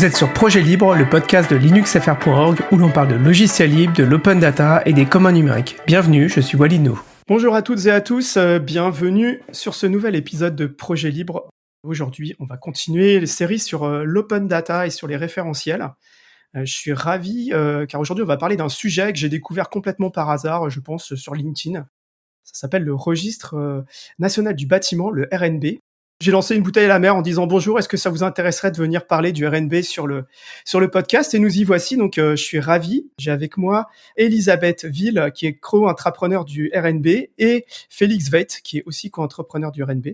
Vous êtes sur Projet Libre, le podcast de linuxfr.org où l'on parle de logiciels libres, de l'open data et des communs numériques. Bienvenue, je suis Walid Nou. Bonjour à toutes et à tous, bienvenue sur ce nouvel épisode de Projet Libre. Aujourd'hui, on va continuer les séries sur l'open data et sur les référentiels. Je suis ravi car aujourd'hui, on va parler d'un sujet que j'ai découvert complètement par hasard, je pense, sur LinkedIn. Ça s'appelle le registre national du bâtiment, le RNB. J'ai lancé une bouteille à la mer en disant bonjour, est-ce que ça vous intéresserait de venir parler du RNB sur le podcast? Et nous y voici, donc je suis ravi. J'ai avec moi Elisabeth Ville, qui est co-entrepreneur du RNB, et Félix Veit, qui est aussi co-entrepreneur du RNB.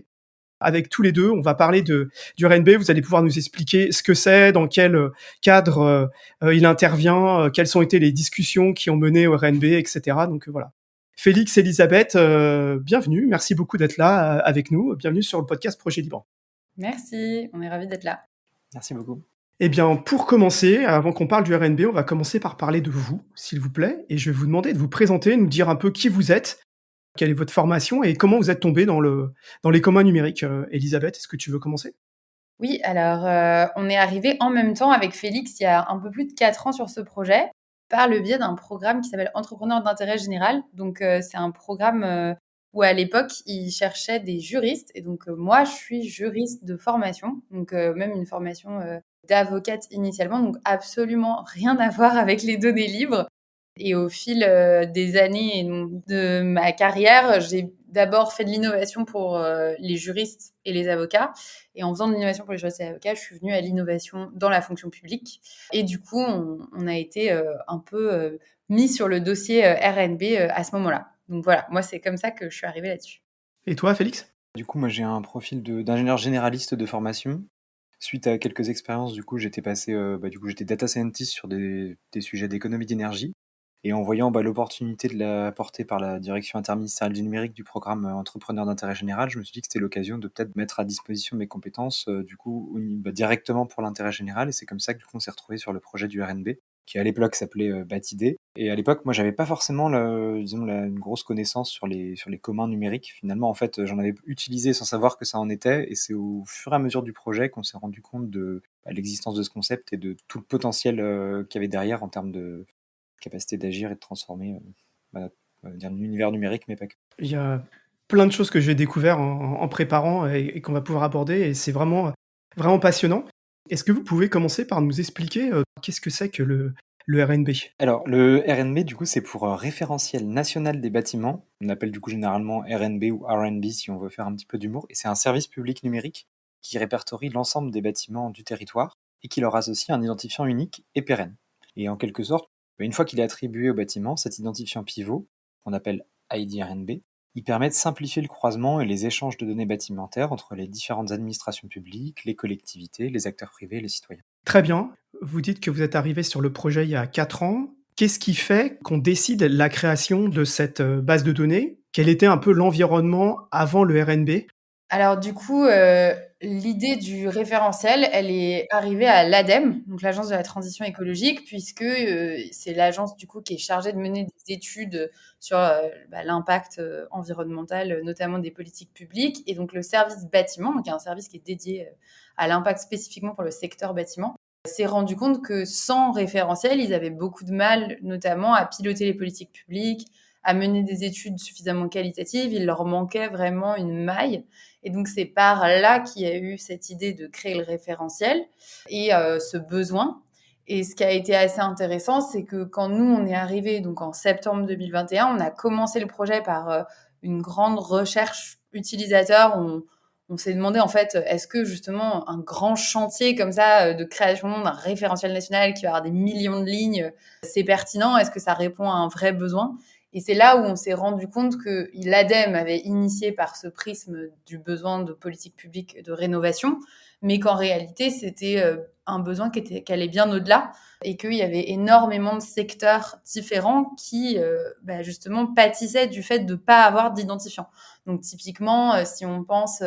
Avec tous les deux, on va parler du RNB. Vous allez pouvoir nous expliquer ce que c'est, dans quel cadre il intervient, quelles ont été les discussions qui ont mené au RNB, etc. Donc voilà. Félix, Elisabeth, bienvenue. Merci beaucoup d'être là avec nous. Bienvenue sur le podcast Projet Libre. Merci, on est ravis d'être là. Merci beaucoup. Eh bien, pour commencer, avant qu'on parle du RNB, on va commencer par parler de vous, s'il vous plaît. Et je vais vous demander de vous présenter, nous dire un peu qui vous êtes, quelle est votre formation et comment vous êtes tombé dans les communs numériques. Elisabeth, est-ce que tu veux commencer ? Oui, alors on est arrivé en même temps avec Félix il y a un peu plus de 4 ans sur ce projet, par le biais d'un programme qui s'appelle Entrepreneurs d'intérêt général. Donc c'est un programme où à l'époque, ils cherchaient des juristes. Et donc moi, je suis juriste de formation, donc même une formation d'avocate initialement, donc absolument rien à voir avec les données libres. Et au fil des années de ma carrière, j'ai d'abord fait de l'innovation pour les juristes et les avocats. Et en faisant de l'innovation pour les juristes et les avocats, je suis venue à l'innovation dans la fonction publique. Et du coup, on a été un peu mis sur le dossier RNB à ce moment-là. Donc voilà, moi, c'est comme ça que je suis arrivée là-dessus. Et toi, Félix ? Du coup, moi j'ai un profil d'ingénieur généraliste de formation. Suite à quelques expériences, du coup, j'étais data scientist sur des sujets d'économie d'énergie. Et en voyant l'opportunité de la porter par la direction interministérielle du numérique du programme Entrepreneurs d'intérêt général, je me suis dit que c'était l'occasion de peut-être mettre à disposition mes compétences directement pour l'intérêt général. Et c'est comme ça que du coup, on s'est retrouvé sur le projet du RNB, qui à l'époque s'appelait Batidé. Et à l'époque, moi, j'avais pas forcément une grosse connaissance sur les communs numériques. Finalement, en fait, j'en avais utilisé sans savoir que ça en était. Et c'est au fur et à mesure du projet qu'on s'est rendu compte de l'existence de ce concept et de tout le potentiel qu'il y avait derrière en termes de capacité d'agir et de transformer l'univers numérique, mais pas que. Il y a plein de choses que j'ai découvert en préparant et qu'on va pouvoir aborder, et c'est vraiment, vraiment passionnant. Est-ce que vous pouvez commencer par nous expliquer qu'est-ce que c'est que le RNB ? Alors, le RNB, du coup, c'est pour Référentiel National des Bâtiments. On appelle du coup généralement RNB ou RNB si on veut faire un petit peu d'humour. Et c'est un service public numérique qui répertorie l'ensemble des bâtiments du territoire et qui leur associe un identifiant unique et pérenne. Et en quelque sorte, une fois qu'il est attribué au bâtiment, cet identifiant pivot, qu'on appelle ID RNB, il permet de simplifier le croisement et les échanges de données bâtimentaires entre les différentes administrations publiques, les collectivités, les acteurs privés et les citoyens. Très bien. Vous dites que vous êtes arrivé sur le projet il y a 4 ans. Qu'est-ce qui fait qu'on décide la création de cette base de données ? Quel était un peu l'environnement avant le RNB ? Alors du coup, l'idée du référentiel, elle est arrivée à l'ADEME, donc l'Agence de la transition écologique, puisque, c'est l'agence du coup qui est chargée de mener des études sur, l'impact, environnemental, notamment des politiques publiques. Et donc le service bâtiment, donc il y a un service qui est dédié, à l'impact spécifiquement pour le secteur bâtiment, s'est rendu compte que sans référentiel, ils avaient beaucoup de mal, notamment à piloter les politiques publiques, à mener des études suffisamment qualitatives. Il leur manquait vraiment une maille. Et donc, c'est par là qu'il y a eu cette idée de créer le référentiel et ce besoin. Et ce qui a été assez intéressant, c'est que quand nous, on est arrivés, donc en septembre 2021, on a commencé le projet par une grande recherche utilisateur. On s'est demandé, en fait, est-ce que justement un grand chantier comme ça de création d'un référentiel national qui va avoir des millions de lignes, c'est pertinent? Est-ce que ça répond à un vrai besoin? Et c'est là où on s'est rendu compte que l'ADEME avait initié par ce prisme du besoin de politique publique de rénovation, mais qu'en réalité, c'était un besoin qui allait bien au-delà et qu'il y avait énormément de secteurs différents qui, justement, pâtissaient du fait de ne pas avoir d'identifiant. Donc, typiquement, si on pense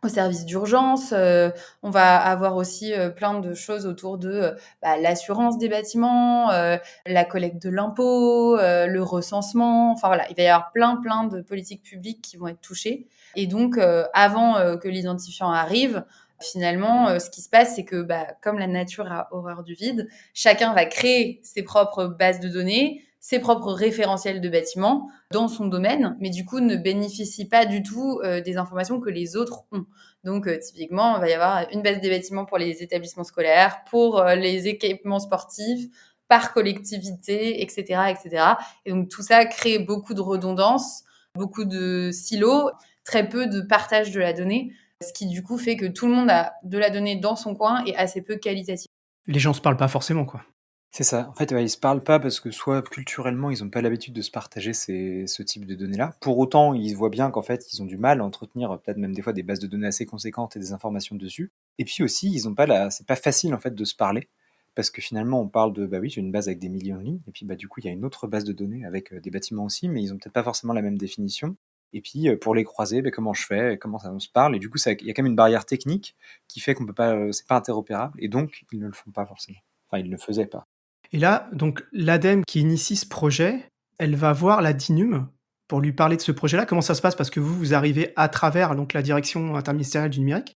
au service d'urgence, on va avoir aussi plein de choses autour de l'assurance des bâtiments, la collecte de l'impôt, le recensement. Enfin voilà, il va y avoir plein de politiques publiques qui vont être touchées. Et donc, avant que l'identifiant arrive, Finalement, ce qui se passe, c'est que comme la nature a horreur du vide, chacun va créer ses propres bases de données, ses propres référentiels de bâtiments dans son domaine, mais du coup ne bénéficie pas du tout des informations que les autres ont. Donc typiquement, il va y avoir une base des bâtiments pour les établissements scolaires, pour les équipements sportifs, par collectivité, etc., etc. Et donc tout ça crée beaucoup de redondance, beaucoup de silos, très peu de partage de la donnée, ce qui du coup fait que tout le monde a de la donnée dans son coin et assez peu qualitative. Les gens se parlent pas forcément, quoi. C'est ça. En fait, ouais, ils se parlent pas parce que soit culturellement, ils ont pas l'habitude de se partager ce type de données-là. Pour autant, ils voient bien qu'en fait, ils ont du mal à entretenir peut-être même des fois des bases de données assez conséquentes et des informations dessus. Et puis aussi, ils ont pas c'est pas facile en fait de se parler parce que finalement, on parle de bah oui, j'ai une base avec des millions de lignes et puis bah du coup, il y a une autre base de données avec des bâtiments aussi, mais ils ont peut-être pas forcément la même définition. Et puis pour les croiser, bah, comment je fais, comment ça on se parle et du coup, il y a quand même une barrière technique qui fait qu'on peut pas, c'est pas interopérable et donc ils ne le font pas forcément. Enfin, ils ne le faisaient pas. Et là, donc l'ADEME qui initie ce projet, elle va voir la DINUM pour lui parler de ce projet-là. Comment ça se passe? Parce que vous arrivez à travers donc la direction interministérielle du numérique?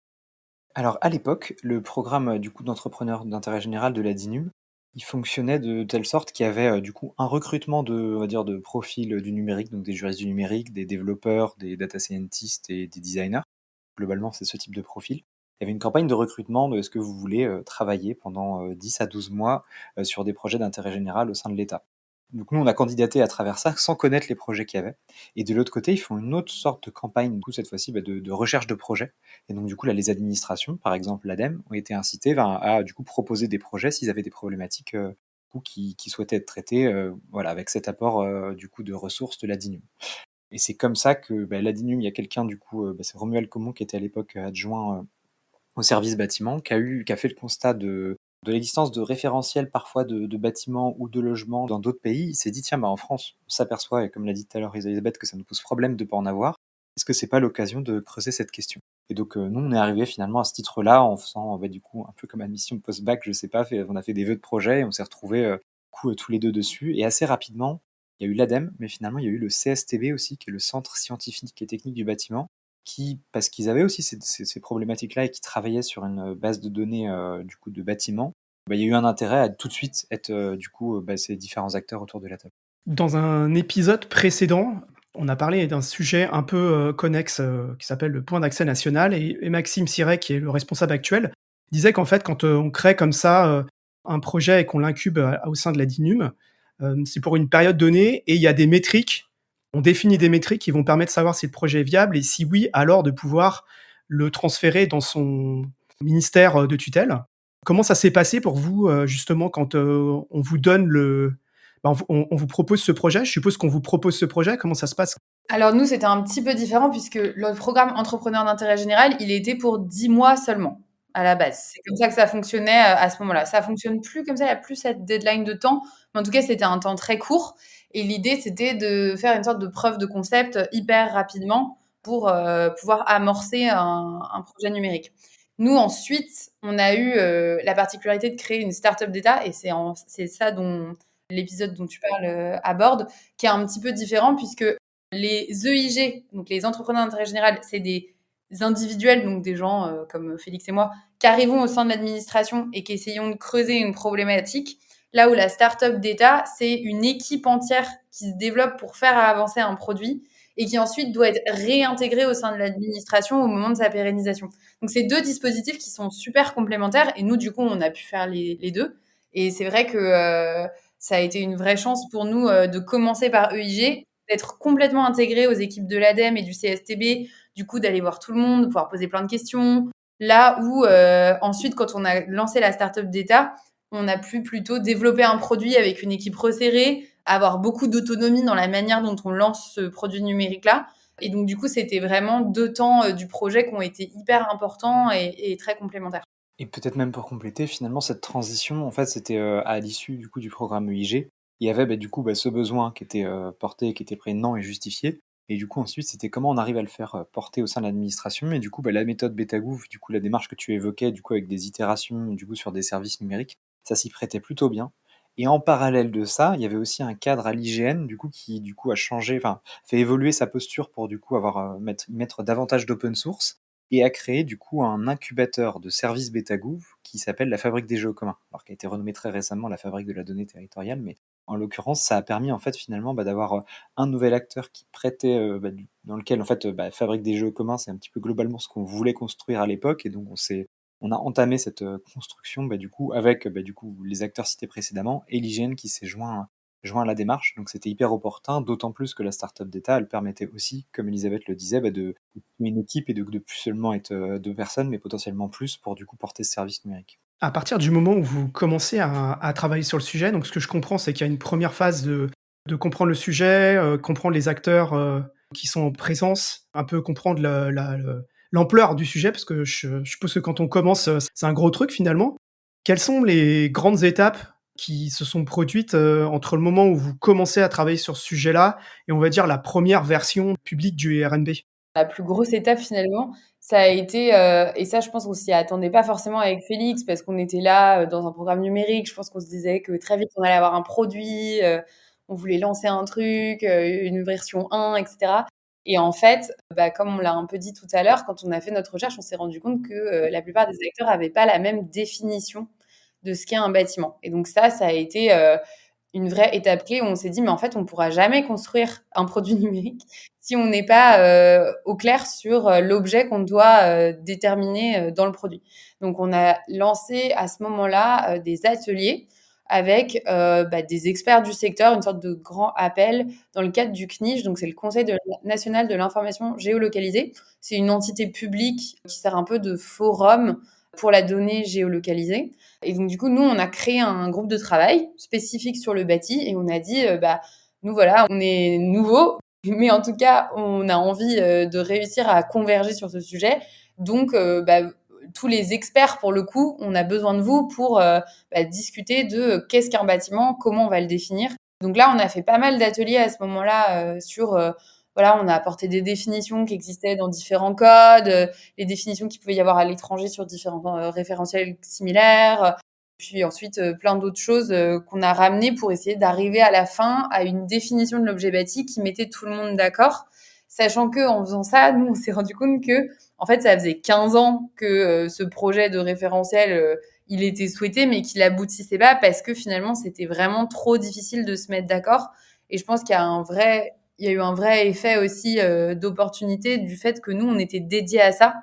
Alors à l'époque, le programme, du coup d'entrepreneurs d'intérêt général de la DINUM, il fonctionnait de telle sorte qu'il y avait, du coup un recrutement on va dire de profils, du numérique, donc des juristes du numérique, des développeurs, des data scientists et des designers. Globalement, c'est ce type de profil. Il y avait une campagne de recrutement de: «Est-ce que vous voulez, travailler pendant, 10 à 12 mois, sur des projets d'intérêt général au sein de l'État?» Donc nous, on a candidaté à travers ça, sans connaître les projets qu'il y avait. Et de l'autre côté, ils font une autre sorte de campagne, du coup, cette fois-ci, de recherche de projets. Et donc, du coup, là, les administrations, par exemple l'ADEME, ont été incitées à du coup, proposer des projets s'ils avaient des problématiques ou qui souhaitaient être traitées voilà, avec cet apport du coup, de ressources de la DINUM. Et c'est comme ça que la DINUM, il y a quelqu'un, du coup, c'est Romuald Comon, qui était à l'époque adjoint au service bâtiment, qui a fait le constat de l'existence de référentiels parfois de bâtiments ou de logements dans d'autres pays. Il s'est dit: «Tiens, en France, on s'aperçoit et comme l'a dit tout à l'heure Elisabeth, que ça nous pose problème de ne pas en avoir. Est-ce que c'est pas l'occasion de creuser cette question?» Et donc nous, on est arrivé finalement à ce titre-là en faisant, du coup, un peu comme admission post-bac, je sais pas, on a fait des vœux de projet et on s'est retrouvés, du coup, tous les 2 dessus et assez rapidement, il y a eu l'ADEME, mais finalement, il y a eu le CSTB aussi, qui est le Centre scientifique et technique du bâtiment, parce qu'ils avaient aussi ces problématiques-là et qui travaillaient sur une base de données du coup de bâtiments, il y a eu un intérêt à tout de suite être du coup ces différents acteurs autour de la table. Dans un épisode précédent, on a parlé d'un sujet un peu, connexe, qui s'appelle le point d'accès national et Maxime Siret, qui est le responsable actuel, disait qu'en fait, quand, on crée comme ça, un projet et qu'on l'incube, au sein de la DINUM, c'est pour une période donnée et il y a des métriques. On définit des métriques qui vont permettre de savoir si le projet est viable et si oui, alors de pouvoir le transférer dans son ministère, de tutelle. Comment ça s'est passé pour vous, justement quand, on vous donne on vous propose ce projet? Je suppose qu'on vous propose ce projet, comment ça se passe? Alors nous, c'était un petit peu différent puisque le programme entrepreneur d'intérêt général, il était pour 10 mois seulement, à la base. C'est comme ça que ça fonctionnait, à ce moment-là. Ça fonctionne plus comme ça, il y a plus cette deadline de temps, mais en tout cas, c'était un temps très court et l'idée, c'était de faire une sorte de preuve de concept, hyper rapidement pour, pouvoir amorcer un projet numérique. Nous, ensuite, on a eu, la particularité de créer une start-up d'État et c'est ça dont l'épisode dont tu parles, aborde, qui est un petit peu différent puisque les EIG, donc les entrepreneurs d'intérêt général, c'est des individuels, donc des gens comme Félix et moi, qui arrivons au sein de l'administration et qui essayons de creuser une problématique. Là où la start-up d'État, c'est une équipe entière qui se développe pour faire avancer un produit et qui ensuite doit être réintégrée au sein de l'administration au moment de sa pérennisation. Donc c'est deux dispositifs qui sont super complémentaires et nous, du coup, on a pu faire les deux. Et c'est vrai que ça a été une vraie chance pour nous de commencer par EIG, d'être complètement intégré aux équipes de l'ADEME et du CSTB, du coup d'aller voir tout le monde, de pouvoir poser plein de questions. Là où ensuite, quand on a lancé la startup d'État, on a pu plutôt développer un produit avec une équipe resserrée, avoir beaucoup d'autonomie dans la manière dont on lance ce produit numérique-là. Et donc, du coup, c'était vraiment deux temps du projet qui ont été hyper importants et très complémentaires. Et peut-être même pour compléter, finalement, cette transition, en fait, c'était à l'issue du coup du programme EIG. Il y avait du coup ce besoin qui était porté, qui était prégnant et justifié. Et du coup, ensuite, c'était comment on arrive à le faire porter au sein de l'administration. Et du coup, la méthode Betagouv, du coup, la démarche que tu évoquais, du coup, avec des itérations, du coup, sur des services numériques, ça s'y prêtait plutôt bien. Et en parallèle de ça, il y avait aussi un cadre à l'IGN, du coup, qui du coup a changé, enfin, fait évoluer sa posture pour du coup avoir mettre davantage d'open source. et a créé du coup un incubateur de services Betagouv qui s'appelle la Fabrique des Jeux communs, alors qui a été renommé très récemment la Fabrique de la donnée territoriale, mais en l'occurrence, ça a permis en fait finalement d'avoir un nouvel acteur qui prêtait, dans lequel en fait, Fabrique des Jeux communs, c'est un petit peu globalement ce qu'on voulait construire à l'époque, et donc on a entamé cette construction du coup avec du coup les acteurs cités précédemment et l'IGN qui s'est joint à la démarche. Donc c'était hyper opportun, d'autant plus que la startup d'État, elle permettait aussi, comme Elisabeth le disait, de former une équipe et de plus seulement être 2 personnes, mais potentiellement plus pour du coup porter ce service numérique. À partir du moment où vous commencez à travailler sur le sujet, donc ce que je comprends, c'est qu'il y a une première phase de comprendre le sujet, comprendre les acteurs, qui sont en présence, un peu comprendre l'ampleur du sujet, parce que je suppose que quand on commence, c'est un gros truc finalement. Quelles sont les grandes étapes qui se sont produites, entre le moment où vous commencez à travailler sur ce sujet-là et on va dire la première version publique du RNB? La plus grosse étape finalement, ça a été, et ça je pense qu'on s'y attendait pas forcément avec Félix parce qu'on était là, dans un programme numérique. Je pense qu'on se disait que très vite on allait avoir un produit, on voulait lancer un truc, une version 1 et cetera, et en fait, comme on l'a un peu dit tout à l'heure, quand on a fait notre recherche, on s'est rendu compte que, la plupart des acteurs avaient pas la même définition de ce qu'est un bâtiment, et donc ça a été, une vraie étape clé où on s'est dit: «Mais en fait, on pourra jamais construire un produit numérique si on n'est pas, au clair sur, l'objet qu'on doit, déterminer, dans le produit». Donc on a lancé à ce moment-là, des ateliers avec, des experts du secteur, une sorte de grand appel dans le cadre du CNIGE, donc c'est le Conseil national de l'information géolocalisée. C'est une entité publique qui sert un peu de forum pour la donnée géolocalisée, et donc du coup, nous, on a créé un groupe de travail spécifique sur le bâti et on a dit, nous voilà, on est nouveaux, mais en tout cas, on a envie, de réussir à converger sur ce sujet. Donc tous les experts pour le coup, on a besoin de vous pour, discuter de, qu'est-ce qu'un bâtiment? Comment on va le définir? Donc là, on a fait pas mal d'ateliers à ce moment-là, sur, voilà, on a apporté des définitions qui existaient dans différents codes, les définitions qu'il pouvait y avoir à l'étranger sur différents, référentiels similaires, puis ensuite, plein d'autres choses, qu'on a ramenées pour essayer d'arriver à la fin à une définition de l'objet bâti qui mettait tout le monde d'accord. Sachant qu'en faisant ça, nous, on s'est rendu compte que, en fait, ça faisait 15 ans que, ce projet de référentiel, il était souhaité, mais qu'il aboutissait pas parce que finalement, c'était vraiment trop difficile de se mettre d'accord, et je pense qu'il y a eu un vrai effet aussi, d'opportunité du fait que nous, on était dédiés à ça,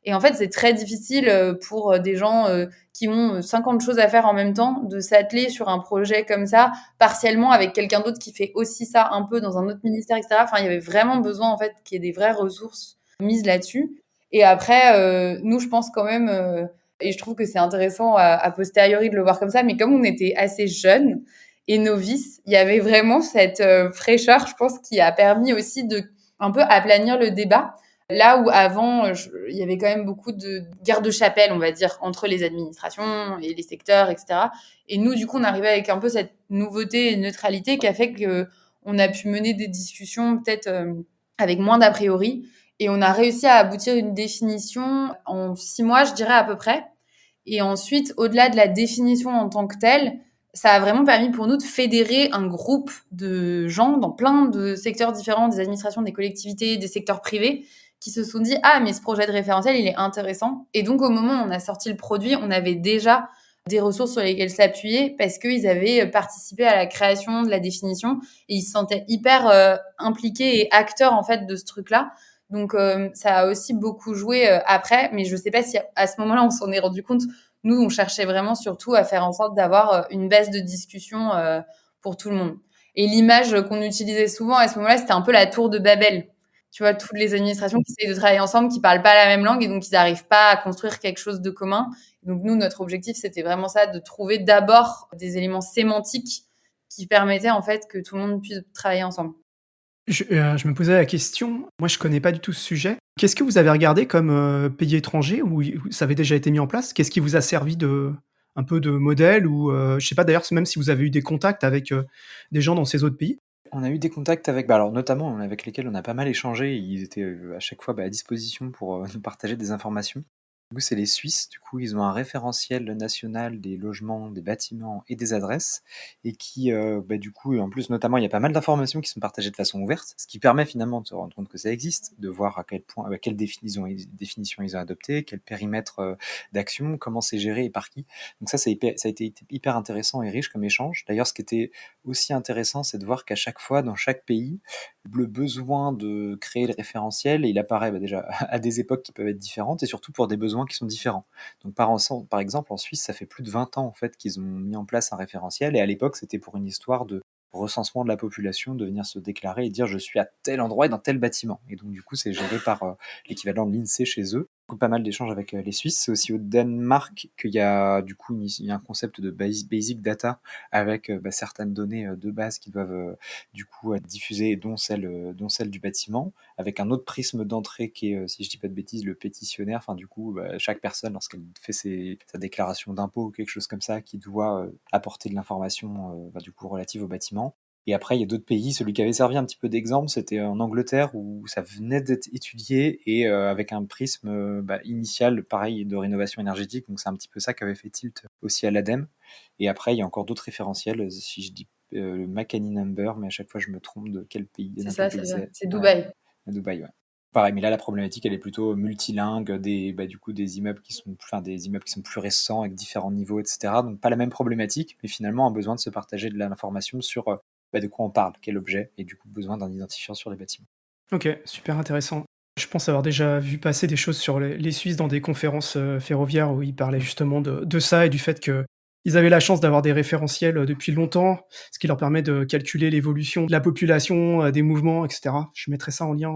et en fait, c'est très difficile, pour, des gens, qui ont 50 choses à faire en même temps, de s'atteler sur un projet comme ça, partiellement avec quelqu'un d'autre qui fait aussi ça un peu dans un autre ministère, et cetera. Enfin, il y avait vraiment besoin, en fait, qu'il y ait des vraies ressources mises là-dessus, et après, nous, je pense quand même, et je trouve que c'est intéressant a posteriori de le voir comme ça, mais comme on était assez jeunes et novices, il y avait vraiment cette, fraîcheur, je pense, qui a permis aussi de un peu aplanir le débat. Là où avant, il y avait quand même beaucoup de guerre de chapelle, on va dire, entre les administrations et les secteurs, et cetera. Et nous, du coup, on arrivait avec un peu cette nouveauté et neutralité qui a fait qu'on a pu mener des discussions peut-être, avec moins d'a priori, et on a réussi à aboutir à une définition en 6 mois, je dirais à peu près. Et ensuite, au-delà de la définition en tant que telle, ça a vraiment permis pour nous de fédérer un groupe de gens dans plein de secteurs différents, des administrations, des collectivités, des secteurs privés, qui se sont dit: «Ah, mais ce projet de référentiel, il est intéressant», et donc au moment où on a sorti le produit, on avait déjà des ressources sur lesquelles s'appuyer parce qu'ils avaient participé à la création de la définition et ils se sentaient hyper, impliqués et acteurs, en fait, de ce truc-là. Donc ça a aussi beaucoup joué, après, mais je sais pas si à ce moment-là, on s'en est rendu compte. Nous, on cherchait vraiment surtout à faire en sorte d'avoir, une base de discussion, pour tout le monde, et l'image qu'on utilisait souvent à ce moment-là, c'était un peu la tour de Babel. Tu vois? Toutes les administrations qui essayent de travailler ensemble, qui parlent pas la même langue, et donc ils n'arrivent pas à construire quelque chose de commun. Donc nous, notre objectif, c'était vraiment ça, de trouver d'abord des éléments sémantiques qui permettaient, en fait, que tout le monde puisse travailler ensemble. Je me posais la question, moi je connais pas du tout ce sujet. Qu'est-ce que vous avez regardé comme, pays étrangers où ça avait déjà été mis en place? Qu'est-ce qui vous a servi de un peu de modèle ou, je sais pas d'ailleurs même si vous avez eu des contacts avec, des gens dans ces autres pays? On a eu des contacts avec, alors notamment avec lesquels on a pas mal échangé, ils étaient à chaque fois à disposition pour nous partager des informations. Du coup, c'est les Suisses. Du coup, ils ont un référentiel national des logements, des bâtiments et des adresses et qui, du coup, en plus, notamment, il y a pas mal d'informations qui sont partagées de façon ouverte, ce qui permet finalement de se rendre compte que ça existe, de voir à quel point, quelle définition ils ont adopté, quel périmètre d'action, comment c'est géré et par qui. Donc ça a été hyper intéressant et riche comme échange. D'ailleurs, ce qui était aussi intéressant, c'est de voir qu'à chaque fois, dans chaque pays, le besoin de créer le référentiel, il apparaît déjà à des époques qui peuvent être différentes et surtout pour des besoins qui sont différents. Donc par exemple, en Suisse, ça fait plus de 20 ans en fait qu'ils ont mis en place un référentiel et à l'époque, c'était pour une histoire de recensement de la population, de venir se déclarer et dire je suis à tel endroit et dans tel bâtiment. Et donc du coup, c'est géré par l'équivalent de l'INSEE chez eux. Donc, pas mal d'échanges avec les Suisses. C'est aussi au Danemark qu'il y a du coup il y a un concept de basic data avec certaines données de base qui doivent du coup être diffusées, dont celle du bâtiment, avec un autre prisme d'entrée qui est, si je dis pas de bêtises, le pétitionnaire. Enfin, du coup, chaque personne, lorsqu'elle fait sa déclaration d'impôt ou quelque chose comme ça, qui doit apporter de l'information du coup relative au bâtiment. Et après, il y a d'autres pays. Celui qui avait servi un petit peu d'exemple, c'était en Angleterre où ça venait d'être étudié et avec un prisme initial, pareil, de rénovation énergétique. Donc c'est un petit peu ça qu'avait fait tilt aussi à l'ADEME. Et après, il y a encore d'autres référentiels. Si je dis le Makani Number, mais à chaque fois je me trompe de quel pays, C'est dans quel ça, pays c'est ça. c'est. C'est Ouais, Dubaï. à Dubaï, ouais. Pareil, mais là la problématique elle est plutôt multilingue, du coup des immeubles qui sont plus récents avec différents niveaux, etc. Donc pas la même problématique, mais finalement un besoin de se partager de l'information sur de quoi on parle, quel objet, et du coup besoin d'un identifiant sur les bâtiments. Ok, super intéressant. Je pense avoir déjà vu passer des choses sur les Suisses dans des conférences ferroviaires où ils parlaient justement de ça et du fait que ils avaient la chance d'avoir des référentiels depuis longtemps, ce qui leur permet de calculer l'évolution de la population, des mouvements, etc. Je mettrai ça en lien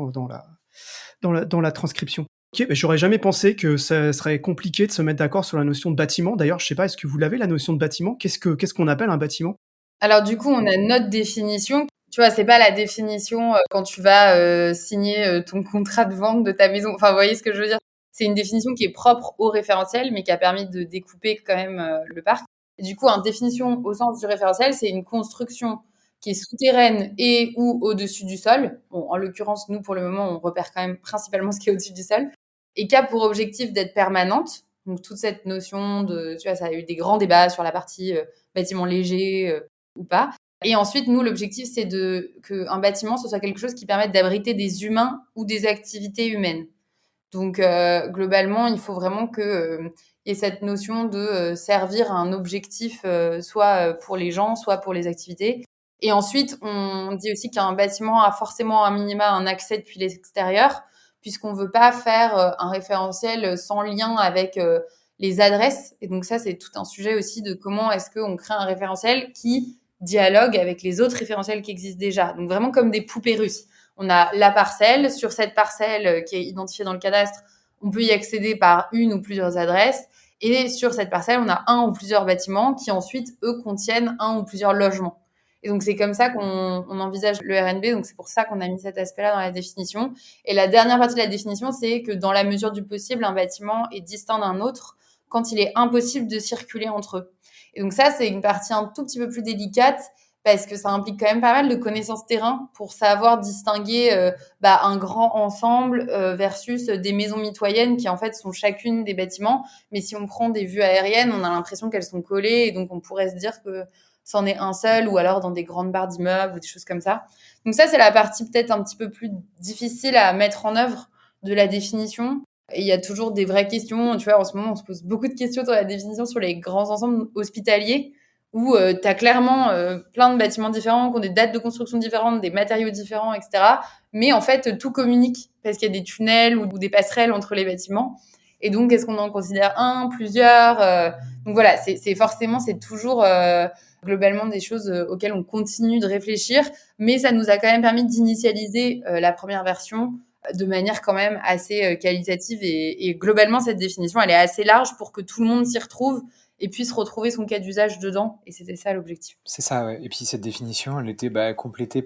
dans la transcription. Ok, mais j'aurais jamais pensé que ça serait compliqué de se mettre d'accord sur la notion de bâtiment. D'ailleurs, je sais pas, est-ce que vous l'avez la notion de bâtiment? Qu'est-ce qu'on appelle un bâtiment? Alors du coup, on a notre définition. Tu vois, c'est pas la définition quand tu vas signer ton contrat de vente de ta maison. Enfin, vous voyez ce que je veux dire? C'est une définition qui est propre au référentiel, mais qui a permis de découper quand même le parc. Et du coup, une définition au sens du référentiel, c'est une construction qui est souterraine et ou au-dessus du sol. Bon, en l'occurrence, nous, pour le moment, on repère quand même principalement ce qui est au-dessus du sol, et qui a pour objectif d'être permanente. Donc toute cette notion de, tu vois, ça a eu des grands débats sur la partie bâtiment léger ou pas. Et ensuite, nous, l'objectif, c'est qu'un bâtiment, ce soit quelque chose qui permette d'abriter des humains ou des activités humaines. Donc, globalement, il faut vraiment qu'il y ait cette notion de servir à un objectif, soit pour les gens, soit pour les activités. Et ensuite, on dit aussi qu'un bâtiment a forcément un minima un accès depuis l'extérieur, puisqu'on ne veut pas faire un référentiel sans lien avec les adresses. Et donc ça, c'est tout un sujet aussi de comment est-ce qu'on crée un référentiel qui dialogue avec les autres référentiels qui existent déjà. Donc vraiment comme des poupées russes. On a la parcelle. Sur cette parcelle qui est identifiée dans le cadastre, on peut y accéder par une ou plusieurs adresses. Et sur cette parcelle, on a un ou plusieurs bâtiments qui ensuite, eux, contiennent un ou plusieurs logements. Et donc, c'est comme ça qu'on envisage le RNB. Donc, c'est pour ça qu'on a mis cet aspect-là dans la définition. Et la dernière partie de la définition, c'est que dans la mesure du possible, un bâtiment est distinct d'un autre quand il est impossible de circuler entre eux. Et donc, ça, c'est une partie un tout petit peu plus délicate parce que ça implique quand même pas mal de connaissances terrain pour savoir distinguer un grand ensemble versus des maisons mitoyennes qui en fait sont chacune des bâtiments. Mais si on prend des vues aériennes, on a l'impression qu'elles sont collées et donc on pourrait se dire que c'en est un seul ou alors dans des grandes barres d'immeubles ou des choses comme ça. Donc ça, c'est la partie peut-être un petit peu plus difficile à mettre en œuvre de la définition. Et il y a toujours des vraies questions. Tu vois, en ce moment, on se pose beaucoup de questions sur la définition sur les grands ensembles hospitaliers où tu as clairement plein de bâtiments différents, qui ont des dates de construction différentes, des matériaux différents, etc. Mais en fait, tout communique parce qu'il y a des tunnels ou des passerelles entre les bâtiments. Et donc, est-ce qu'on en considère un, plusieurs Donc voilà, c'est forcément, c'est toujours globalement des choses auxquelles on continue de réfléchir. Mais ça nous a quand même permis d'initialiser la première version de manière quand même assez qualitative. Et globalement, cette définition, elle est assez large pour que tout le monde s'y retrouve et puisse retrouver son cas d'usage dedans. Et c'était ça l'objectif. C'est ça, ouais. Et puis cette définition, elle était elle est complétée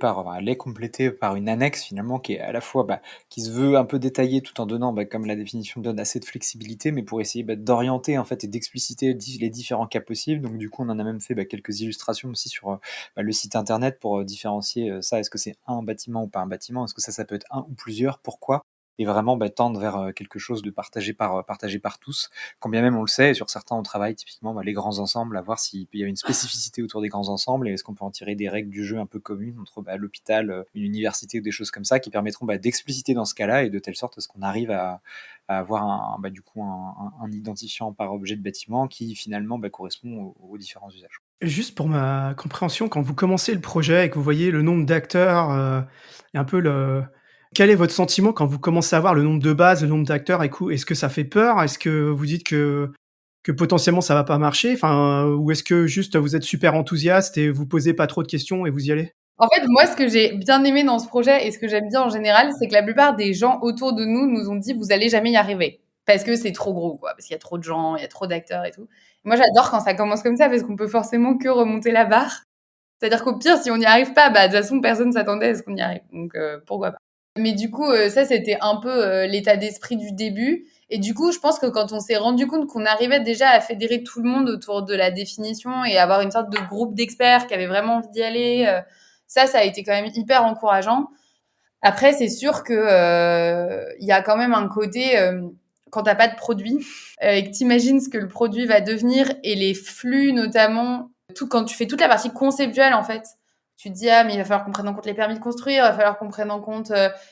par une annexe finalement qui est à la fois qui se veut un peu détaillée tout en donnant, comme la définition donne, assez de flexibilité, mais pour essayer d'orienter en fait et d'expliciter les différents cas possibles. Donc du coup, on en a même fait quelques illustrations aussi sur le site internet pour différencier ça. Est-ce que c'est un bâtiment ou pas un bâtiment? Est-ce que ça peut être un ou plusieurs? Pourquoi? et vraiment tendre vers quelque chose de partagé par tous, quand bien même on le sait, et sur certains on travaille typiquement les grands ensembles, à voir s'il y a une spécificité autour des grands ensembles, et est-ce qu'on peut en tirer des règles du jeu un peu communes entre l'hôpital, une université ou des choses comme ça, qui permettront d'expliciter dans ce cas-là, et de telle sorte à ce qu'on arrive à avoir un identifiant par objet de bâtiment qui finalement correspond aux différents usages. Juste pour ma compréhension, quand vous commencez le projet et que vous voyez le nombre d'acteurs, et un peu le quel est votre sentiment quand vous commencez à voir le nombre de bases, le nombre d'acteurs et coup, est-ce que ça fait peur? Est-ce que vous dites que potentiellement ça va pas marcher? Enfin, ou est-ce que juste vous êtes super enthousiaste et vous posez pas trop de questions et vous y allez? En fait, moi, ce que j'ai bien aimé dans ce projet et ce que j'aime bien en général, c'est que la plupart des gens autour de nous nous ont dit: «Vous allez jamais y arriver». Parce que c'est trop gros, quoi, parce qu'il y a trop de gens, il y a trop d'acteurs et tout. Moi, j'adore quand ça commence comme ça parce qu'on peut forcément que remonter la barre. C'est-à-dire qu'au pire, si on n'y arrive pas, de toute façon, personne s'attendait à ce qu'on y arrive. Donc, pourquoi pas. Mais du coup, ça, c'était un peu l'état d'esprit du début. Et du coup, je pense que quand on s'est rendu compte qu'on arrivait déjà à fédérer tout le monde autour de la définition et avoir une sorte de groupe d'experts qui avaient vraiment envie d'y aller, ça a été quand même hyper encourageant. Après, c'est sûr que il y a quand même un côté, quand t'as pas de produit et que t'imagines ce que le produit va devenir et les flux notamment, tout quand tu fais toute la partie conceptuelle en fait, tu te dis ah mais il va falloir qu'on prenne en compte les permis de construire, il va falloir qu'on prenne en compte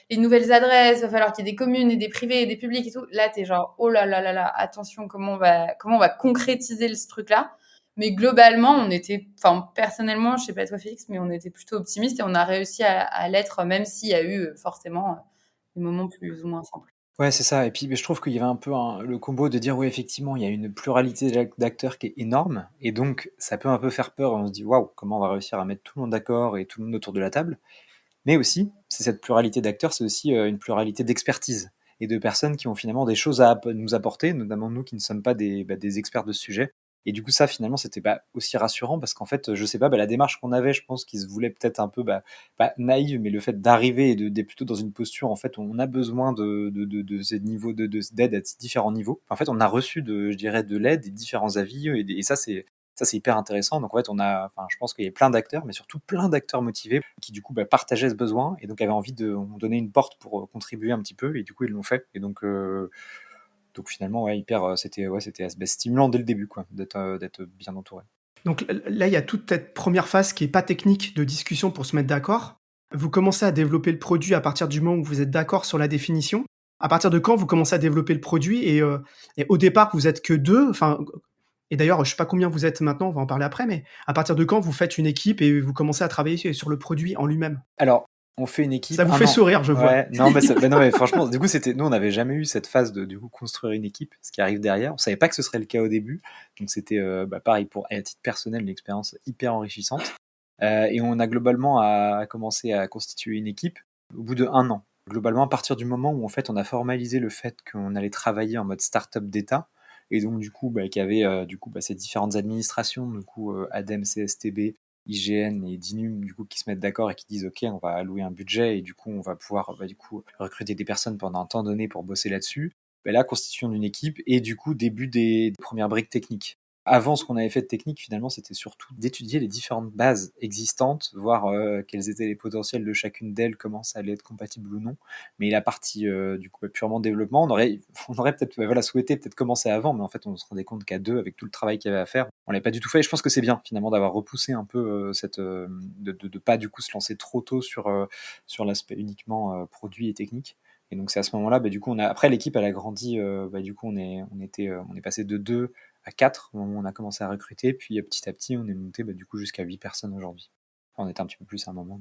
les nouvelles adresses, il va falloir qu'il y ait des communes et des privés et des publics et tout. Là, t'es genre oh là là là là, attention comment on va concrétiser ce truc là. Mais globalement, on était, enfin personnellement, je sais pas toi Félix, mais on était plutôt optimiste et on a réussi à l'être, même s'il y a eu forcément des moments plus ou moins simples. Ouais, c'est ça, et puis je trouve qu'il y avait un peu le combo de dire: «Oui, effectivement, il y a une pluralité d'acteurs qui est énorme», et donc ça peut un peu faire peur, et on se dit: «Waouh, comment on va réussir à mettre tout le monde d'accord et tout le monde autour de la table?» Mais aussi, c'est cette pluralité d'acteurs, c'est aussi, une pluralité d'expertise et de personnes qui ont finalement des choses à nous apporter, notamment nous qui ne sommes pas des experts de ce sujet, et du coup ça finalement c'était, aussi rassurant parce qu'en fait, je sais pas, la démarche qu'on avait, je pense, qui se voulait peut-être un peu, pas naïve, mais le fait d'arriver et d'être plutôt dans une posture, en fait, où on a besoin de ces niveaux d'aide à différents niveaux. En fait, on a reçu je dirais, de l'aide, des différents avis, et ça c'est hyper intéressant. Donc en fait, je pense qu'il y a plein d'acteurs, mais surtout plein d'acteurs motivés qui du coup partageaient ce besoin et donc avaient envie de on donnait une porte pour contribuer un petit peu, et du coup ils l'ont fait. Et donc finalement ouais, hyper c'était stimulant dès le début quoi, d'être bien entouré. Donc là, il y a toute cette première phase qui est pas technique de discussion pour se mettre d'accord. Vous commencez à développer le produit à partir du moment où vous êtes d'accord sur la définition. À partir de quand vous commencez à développer le produit et au départ, vous êtes que 2, enfin et d'ailleurs, je sais pas combien vous êtes maintenant, on va en parler après, mais à partir de quand vous faites une équipe et vous commencez à travailler sur le produit en lui-même? Alors, on fait une équipe Ça vous 1 fait an. sourire, je vois. Ouais, non, mais non, mais franchement, du coup, nous, on n'avait jamais eu cette phase de, du coup, construire une équipe, ce qui arrive derrière. On savait pas que ce serait le cas au début. Donc, c'était, pareil, à titre personnel, une expérience hyper enrichissante. Et on a globalement commencé à constituer une équipe au bout de 1 an. Globalement, à partir du moment où, en fait, on a formalisé le fait qu'on allait travailler en mode start-up d'État, et donc, du coup, qu'il y avait, ces différentes administrations, du coup, ADEME, CSTB, IGN et DINUM du coup qui se mettent d'accord et qui disent ok, on va allouer un budget et du coup on va pouvoir du coup recruter des personnes pendant un temps donné pour bosser là-dessus. Là, constitution d'une équipe et du coup début des premières briques techniques. Avant, ce qu'on avait fait de technique finalement, c'était surtout d'étudier les différentes bases existantes, voir quels étaient les potentiels de chacune d'elles, comment ça allait être compatible ou non. Mais la partie du coup purement développement, on aurait peut-être souhaité peut-être commencer avant, mais en fait on se rendait compte qu'à deux, avec tout le travail qu'il y avait à faire, on l'avait pas du tout fait. Et je pense que c'est bien finalement d'avoir repoussé un peu de pas du coup se lancer trop tôt sur l'aspect uniquement produit et technique. Et donc c'est à ce moment-là, du coup après l'équipe elle a grandi, du coup on est passé de 2 à 4 au moment où on a commencé à recruter, puis petit à petit on est monté du coup jusqu'à 8 personnes aujourd'hui. Enfin, on était un petit peu plus à un moment.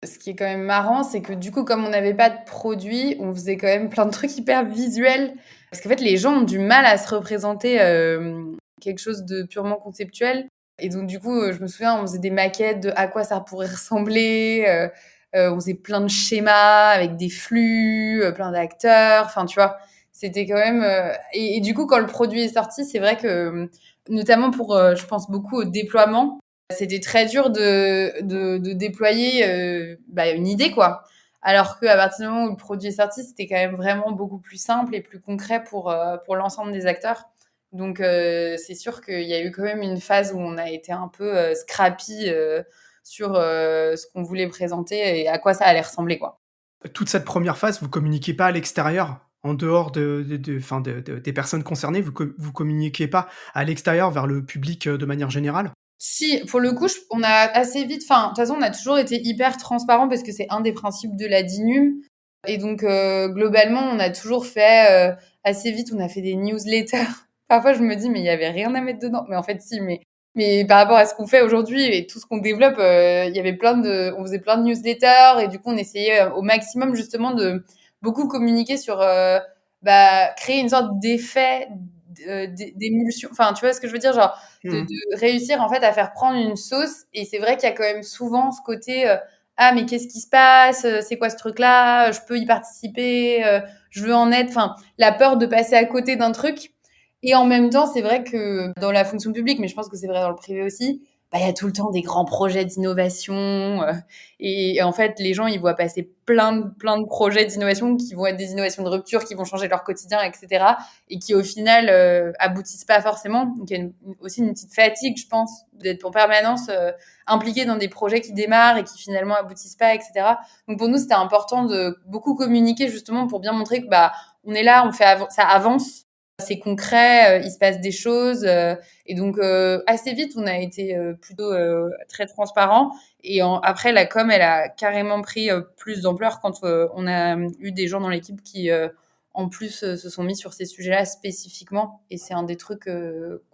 Ce qui est quand même marrant, c'est que du coup, comme on n'avait pas de produit, on faisait quand même plein de trucs hyper visuels. Parce qu'en fait, les gens ont du mal à se représenter quelque chose de purement conceptuel. Et donc, du coup, je me souviens, on faisait des maquettes de à quoi ça pourrait ressembler. On faisait plein de schémas avec des flux, plein d'acteurs. Enfin, tu vois, c'était quand même. Et du coup, quand le produit est sorti, c'est vrai que, notamment pour, je pense beaucoup au déploiement, c'était très dur de déployer une idée, quoi. Alors qu'à partir du moment où le produit est sorti, c'était quand même vraiment beaucoup plus simple et plus concret pour l'ensemble des acteurs. Donc, c'est sûr qu'il y a eu quand même une phase où on a été un peu scrappy sur ce qu'on voulait présenter et à quoi ça allait ressembler, quoi. toute cette première phase, vous communiquiez pas à l'extérieur? En dehors des personnes concernées, vous communiquiez pas à l'extérieur vers le public, de manière générale? Si, pour le coup, on a assez vite, enfin, de toute façon, on a toujours été hyper transparent parce que c'est un des principes de la DINUM. Et donc, globalement, on a toujours fait assez vite, on a fait des newsletters. Parfois, je me dis, mais il y avait rien à mettre dedans. Mais en fait, si, mais par rapport à ce qu'on fait aujourd'hui et tout ce qu'on développe, il y avait on faisait plein de newsletters et du coup, on essayait au maximum justement de beaucoup communiquer sur, créer une sorte d'effet d'émulsion. Enfin, tu vois ce que je veux dire? Genre, Mmh. de réussir en fait à faire prendre une sauce. Et c'est vrai qu'il y a quand même souvent ce côté ah, mais qu'est-ce qui se passe? C'est quoi ce truc-là? Je peux y participer? Je veux en être. Enfin, la peur de passer à côté d'un truc. Et en même temps, c'est vrai que dans la fonction publique, mais je pense que c'est vrai dans le privé aussi, bah, il y a tout le temps des grands projets d'innovation. Et en fait, les gens, ils voient passer plein de projets d'innovation qui vont être des innovations de rupture, qui vont changer leur quotidien, etc. Et qui, au final, aboutissent pas forcément. Donc, il y a aussi une petite fatigue, je pense, d'être en permanence impliqué dans des projets qui démarrent et qui finalement aboutissent pas, etc. Donc, pour nous, c'était important de beaucoup communiquer justement pour bien montrer que bah, on est là, on fait ça avance. C'est concret, il se passe des choses. Et donc, assez vite, on a été plutôt très transparent. Et après, la com, elle a carrément pris plus d'ampleur quand on a eu des gens dans l'équipe qui, en plus, se sont mis sur ces sujets-là spécifiquement. Et c'est un des trucs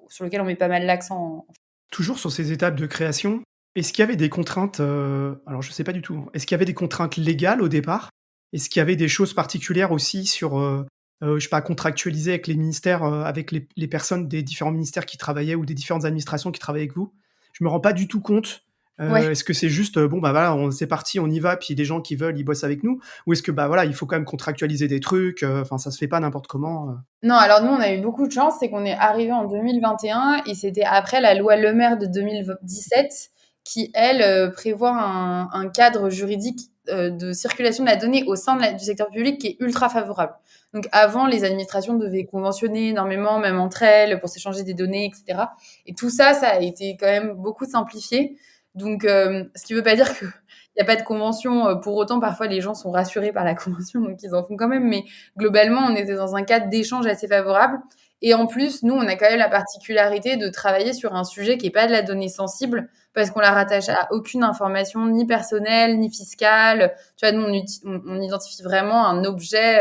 sur lequel on met pas mal l'accent. Toujours sur ces étapes de création, est-ce qu'il y avait des contraintes, alors je sais pas du tout, hein, est-ce qu'il y avait des contraintes légales au départ? Est-ce qu'il y avait des choses particulières aussi sur, je sais pas, contractualiser avec les ministères, avec les personnes des différents ministères qui travaillaient ou des différentes administrations qui travaillaient avec vous? Je me rends pas du tout compte. Ouais. Est-ce que c'est juste, bon, bah, voilà, c'est parti, on y va, puis des gens qui veulent, ils bossent avec nous? Ou est-ce que, bah, voilà, il faut quand même contractualiser des trucs, enfin, ça se fait pas n'importe comment? Non, alors nous, on a eu beaucoup de chance, c'est qu'on est arrivé en 2021 et c'était après la loi Le Maire de 2017 qui, elle, prévoit un cadre juridique de circulation de la donnée au sein du secteur public qui est ultra favorable. Donc avant, les administrations devaient conventionner énormément, même entre elles, pour s'échanger des données, etc. Et tout ça, ça a été quand même beaucoup simplifié. Donc, ce qui ne veut pas dire qu'il n'y a pas de convention. Pour autant, parfois, les gens sont rassurés par la convention, donc ils en font quand même. Mais globalement, on était dans un cadre d'échange assez favorable. Et en plus, nous, on a quand même la particularité de travailler sur un sujet qui n'est pas de la donnée sensible, parce qu'on la rattache à aucune information, ni personnelle, ni fiscale. Tu vois, nous, on identifie vraiment un objet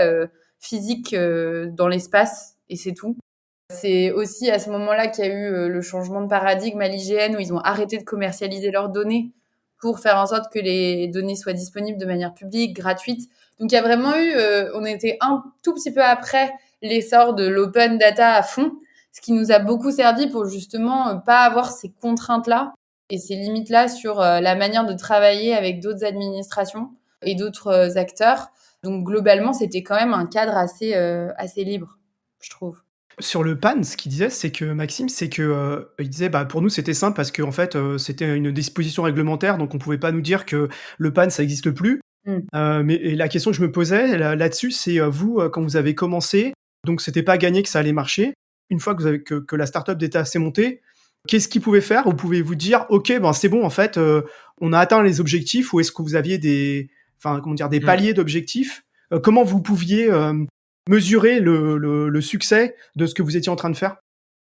physique dans l'espace, et c'est tout. C'est aussi à ce moment-là qu'il y a eu le changement de paradigme à l'IGN, où ils ont arrêté de commercialiser leurs données pour faire en sorte que les données soient disponibles de manière publique, gratuite. Donc il y a vraiment eu, on était un tout petit peu après l'essor de l'open data à fond, ce qui nous a beaucoup servi pour justement pas avoir ces contraintes-là et ces limites-là sur la manière de travailler avec d'autres administrations et d'autres acteurs. Donc globalement, c'était quand même un cadre assez libre, je trouve. Sur le PAN, ce qu'il disait, c'est que Maxime, c'est que, il disait: «Bah, pour nous, c'était simple parce qu'en fait, c'était une disposition réglementaire, donc on pouvait pas nous dire que le PAN, ça existe plus». Mmh. Mais et la question que je me posais là-dessus, c'est, vous, quand vous avez commencé, donc c'était pas gagné que ça allait marcher. Une fois que vous avez que la startup était assez montée, qu'est-ce qu'ils pouvaient faire? Vous pouvez vous dire: «OK, ben, c'est bon, en fait, on a atteint les objectifs», ou est-ce que vous aviez comment dire? Des Mmh. paliers d'objectifs? Comment vous pouviez, mesurer le succès de ce que vous étiez en train de faire?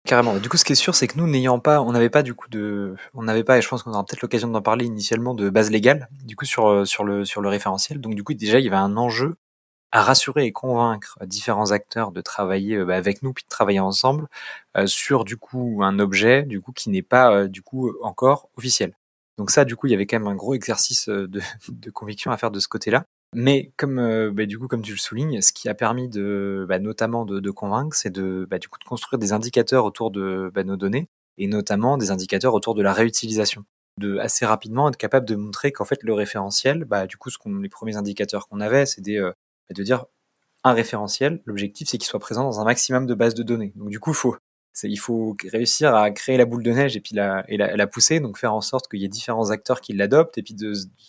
Carrément. Du coup, ce qui est sûr, c'est que nous, on n'avait pas du coup on n'avait pas, et je pense qu'on aura peut-être l'occasion d'en parler initialement, de base légale, du coup, sur le référentiel. Donc, du coup, déjà, il y avait un enjeu à rassurer et convaincre différents acteurs de travailler avec nous, puis de travailler ensemble sur, du coup, un objet, du coup, qui n'est pas, du coup, encore officiel. Donc ça, du coup, il y avait quand même un gros exercice de conviction à faire de ce côté-là. Mais comme, du coup, comme tu le soulignes, ce qui a permis notamment de convaincre, c'est du coup, de construire des indicateurs autour de, nos données, et notamment des indicateurs autour de la réutilisation. De assez rapidement être capable de montrer qu'en fait, le référentiel, du coup, les premiers indicateurs qu'on avait, c'est de dire un référentiel, l'objectif, c'est qu'il soit présent dans un maximum de bases de données. Donc du coup, il faut réussir à créer la boule de neige et puis la pousser, donc faire en sorte qu'il y ait différents acteurs qui l'adoptent, et puis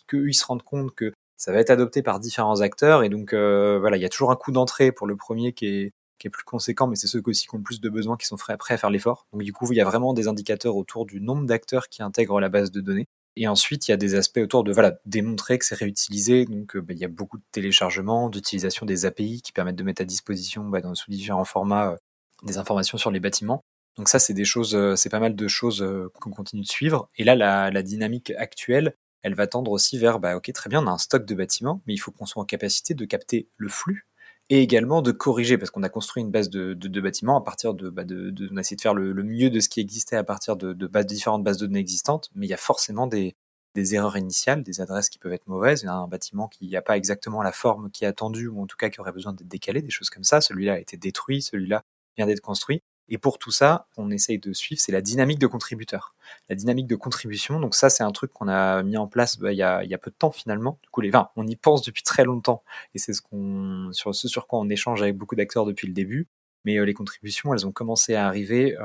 qu'eux, ils se rendent compte que ça va être adopté par différents acteurs. Et donc voilà, il y a toujours un coût d'entrée pour le premier qui est plus conséquent, mais c'est ceux aussi qui ont le plus de besoins qui sont prêts à faire l'effort. Donc du coup, il y a vraiment des indicateurs autour du nombre d'acteurs qui intègrent la base de données. Et ensuite, il y a des aspects autour de démontrer que c'est réutilisé. Donc, il y a beaucoup de téléchargements, d'utilisation des API qui permettent de mettre à disposition sous différents formats des informations sur les bâtiments. Donc ça, c'est des choses, c'est pas mal de choses qu'on continue de suivre. Et là, la dynamique actuelle, elle va tendre aussi vers, ok, très bien, on a un stock de bâtiments, mais il faut qu'on soit en capacité de capter le flux et également de corriger, parce qu'on a construit une base de bâtiments à partir on a essayé de faire le mieux de ce qui existait à partir de différentes bases de données existantes, mais il y a forcément des erreurs initiales, des adresses qui peuvent être mauvaises, il y a un bâtiment qui n'a pas exactement la forme qui est attendue, ou en tout cas qui aurait besoin d'être décalé, des choses comme ça, celui-là a été détruit, celui-là vient d'être construit. Et pour tout ça, on essaye de suivre, c'est la dynamique de contributeur. La dynamique de contribution, donc ça, c'est un truc qu'on a mis en place il y a peu de temps finalement. Du coup, on y pense depuis très longtemps, et c'est sur quoi on échange avec beaucoup d'acteurs depuis le début. Mais les contributions, elles ont commencé à arriver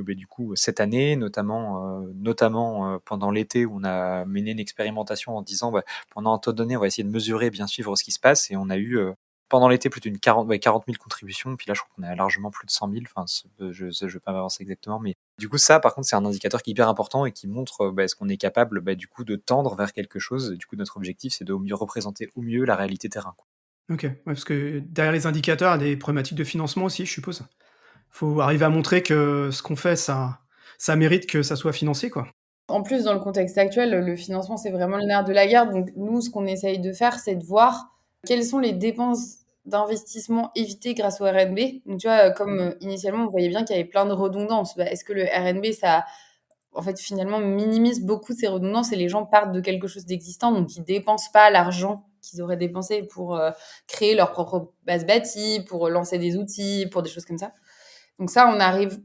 du coup cette année, notamment pendant l'été, où on a mené une expérimentation en disant pendant un temps donné, on va essayer de mesurer, bien suivre ce qui se passe, et on a eu pendant l'été plus d'une 40 000 contributions, puis là je crois qu'on a largement plus de 100 000, enfin je ne vais pas m'avancer exactement, mais du coup ça par contre c'est un indicateur qui est hyper important et qui montre est-ce qu'on est capable du coup de tendre vers quelque chose. Du coup notre objectif c'est de mieux représenter au mieux la réalité terrain, quoi. Ok, ouais, parce que derrière les indicateurs, il y a des problématiques de financement aussi, je suppose. Faut arriver à montrer que ce qu'on fait, ça mérite que ça soit financé, quoi. En plus, dans le contexte actuel, le financement, c'est vraiment le nerf de la guerre. Donc, nous, ce qu'on essaye de faire, c'est de voir quelles sont les dépenses d'investissement évitées grâce au RNB. Donc, tu vois, comme initialement, on voyait bien qu'il y avait plein de redondances. Est-ce que le RNB, ça, en fait, finalement, minimise beaucoup ces redondances et les gens partent de quelque chose d'existant, donc ils dépensent pas l'argent qu'ils auraient dépensé pour créer leur propre base bâtie, pour lancer des outils, pour des choses comme ça. Donc ça,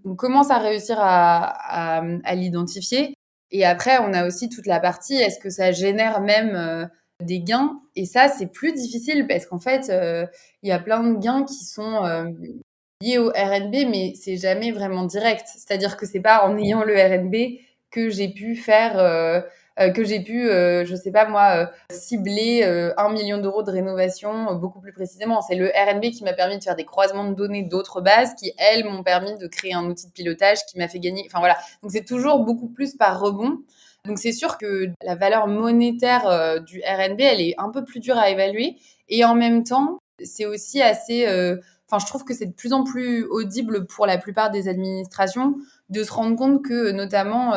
on commence à réussir à l'identifier. Et après, on a aussi toute la partie, est-ce que ça génère même des gains? Et ça, c'est plus difficile parce qu'en fait, il y a plein de gains qui sont liés au RNB, mais c'est jamais vraiment direct. C'est-à-dire que c'est pas en ayant le RNB que j'ai pu faire, je sais pas moi, cibler 1 million d'euros de rénovation beaucoup plus précisément. C'est le RNB qui m'a permis de faire des croisements de données d'autres bases qui, elles, m'ont permis de créer un outil de pilotage qui m'a fait gagner. Enfin voilà. Donc c'est toujours beaucoup plus par rebond. Donc c'est sûr que la valeur monétaire du RNB, elle est un peu plus dure à évaluer. Et en même temps, c'est aussi assez... Enfin, je trouve que c'est de plus en plus audible pour la plupart des administrations de se rendre compte que, notamment,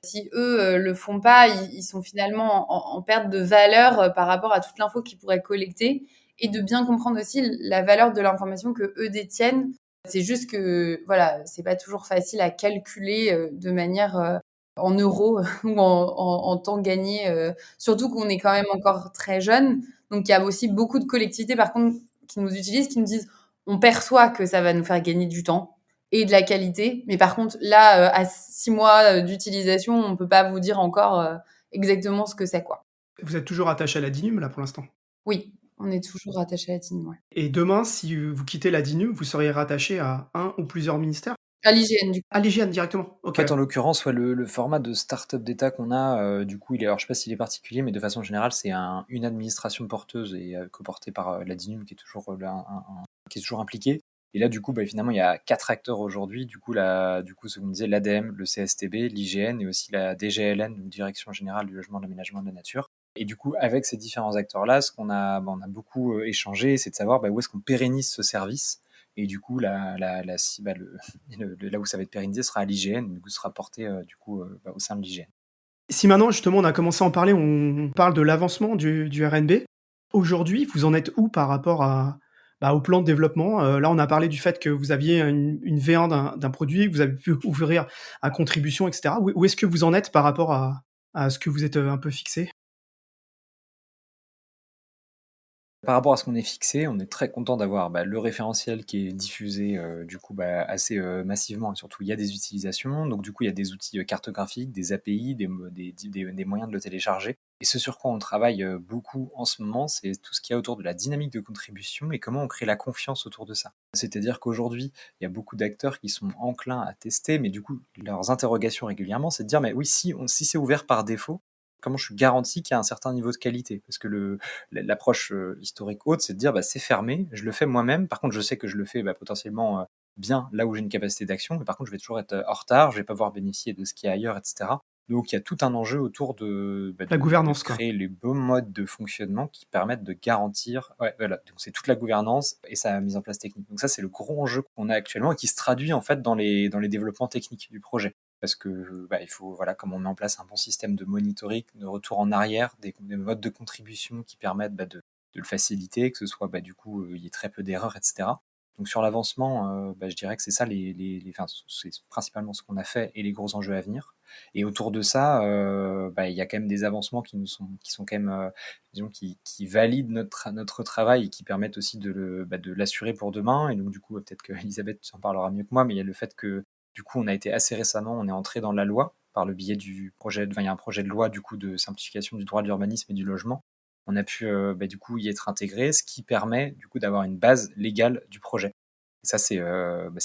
si eux le font pas, ils sont finalement en perte de valeur par rapport à toute l'info qu'ils pourraient collecter, et de bien comprendre aussi la valeur de l'information que eux détiennent. C'est juste que, voilà, c'est pas toujours facile à calculer de manière en euros ou en temps gagné, surtout qu'on est quand même encore très jeune. Donc, il y a aussi beaucoup de collectivités, par contre, qui nous utilisent, qui nous disent on perçoit que ça va nous faire gagner du temps et de la qualité. Mais par contre, là, à 6 mois d'utilisation, on ne peut pas vous dire encore exactement ce que c'est, quoi. Vous êtes toujours attaché à la DINUM, là, pour l'instant? Oui, on est toujours attaché à la team, ouais. Et demain, si vous quittez la DINUM, vous seriez rattaché à un ou plusieurs ministères? À l'IGN, du coup. À l'IGN directement? En OK. fait, en l'occurrence, le format de start-up d'État qu'on a, du coup, alors je sais pas s'il est particulier, mais de façon générale, c'est une administration porteuse et coportée par la DINUM qui est toujours qui est toujours impliquée. Et là, du coup, finalement, il y a 4 acteurs aujourd'hui. Du coup, ce qu'on disait, l'ADEME, le CSTB, l'IGN et aussi la DGLN, donc Direction Générale du Logement, de l'Aménagement et de la Nature. Et du coup, avec ces différents acteurs-là, ce qu'on a, on a beaucoup échangé, c'est de savoir où est-ce qu'on pérennise ce service. Et du coup, là où ça va être pérennisé sera à l'IGN, du coup, sera porté au sein de l'IGN. Si maintenant, justement, on a commencé à en parler, on parle de l'avancement du RNB. Aujourd'hui, vous en êtes où par rapport au plan de développement? Là, on a parlé du fait que vous aviez une V1 d'un produit, que vous avez pu ouvrir à contribution, et cetera. Où est-ce que vous en êtes par rapport à ce que vous êtes, un peu fixé? Par rapport à ce qu'on est fixé, on est très content d'avoir le référentiel qui est diffusé assez massivement, et surtout il y a des utilisations, donc du coup il y a des outils cartographiques, des API, des moyens de le télécharger. Et ce sur quoi on travaille beaucoup en ce moment, c'est tout ce qu'il y a autour de la dynamique de contribution et comment on crée la confiance autour de ça. C'est-à-dire qu'aujourd'hui, il y a beaucoup d'acteurs qui sont enclins à tester, mais du coup leurs interrogations régulièrement, c'est de dire mais oui, si c'est ouvert par défaut, comment je suis garanti qu'il y a un certain niveau de qualité? Parce que l'approche historique haute, c'est de dire c'est fermé, je le fais moi-même. Par contre, je sais que je le fais potentiellement bien là où j'ai une capacité d'action, mais par contre, je vais toujours être en retard, je vais pas pouvoir bénéficier de ce qu'il y a ailleurs, etc. Donc il y a tout un enjeu autour La gouvernance, de quoi. créer les bons modes de fonctionnement qui permettent de garantir. Ouais, voilà. Donc c'est toute la gouvernance et sa mise en place technique. Donc ça, c'est le gros enjeu qu'on a actuellement et qui se traduit en fait dans les développements techniques du projet. Parce que il faut, voilà, comme on met en place un bon système de monitoring, de retour en arrière, des modes de contribution qui permettent de le faciliter, que ce soit du coup il y ait très peu d'erreurs, etc. Donc sur l'avancement, je dirais que c'est ça enfin, c'est principalement ce qu'on a fait et les gros enjeux à venir. Et autour de ça, il y a quand même des avancements qui sont quand même, disons, qui valident notre travail et qui permettent aussi de l'assurer pour demain. Et donc du coup, peut-être que Elisabeth en parlera mieux que moi, mais il y a le fait que du coup, on a été assez récemment, on est entré dans la loi par le biais du projet. Il y a un projet de loi du coup de simplification du droit de l'urbanisme et du logement. On a pu du coup y être intégré, ce qui permet du coup d'avoir une base légale du projet. Et ça, c'est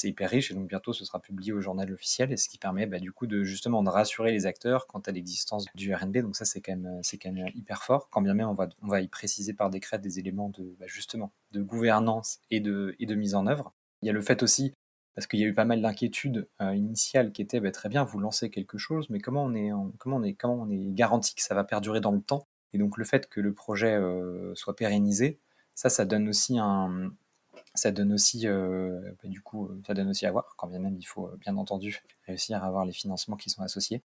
hyper riche et donc bientôt ce sera publié au journal officiel et ce qui permet du coup justement de rassurer les acteurs quant à l'existence du RNB. Donc ça, c'est quand même hyper fort, quand bien même on va y préciser par décret des éléments justement de gouvernance et de mise en œuvre. Il y a le fait aussi, parce qu'il y a eu pas mal d'inquiétudes initiales qui étaient très bien, vous lancez quelque chose, mais comment on est garanti que ça va perdurer dans le temps. Et donc le fait que le projet soit pérennisé, ça donne aussi ça donne aussi ça donne aussi à voir, quand bien même il faut bien entendu réussir à avoir les financements qui sont associés.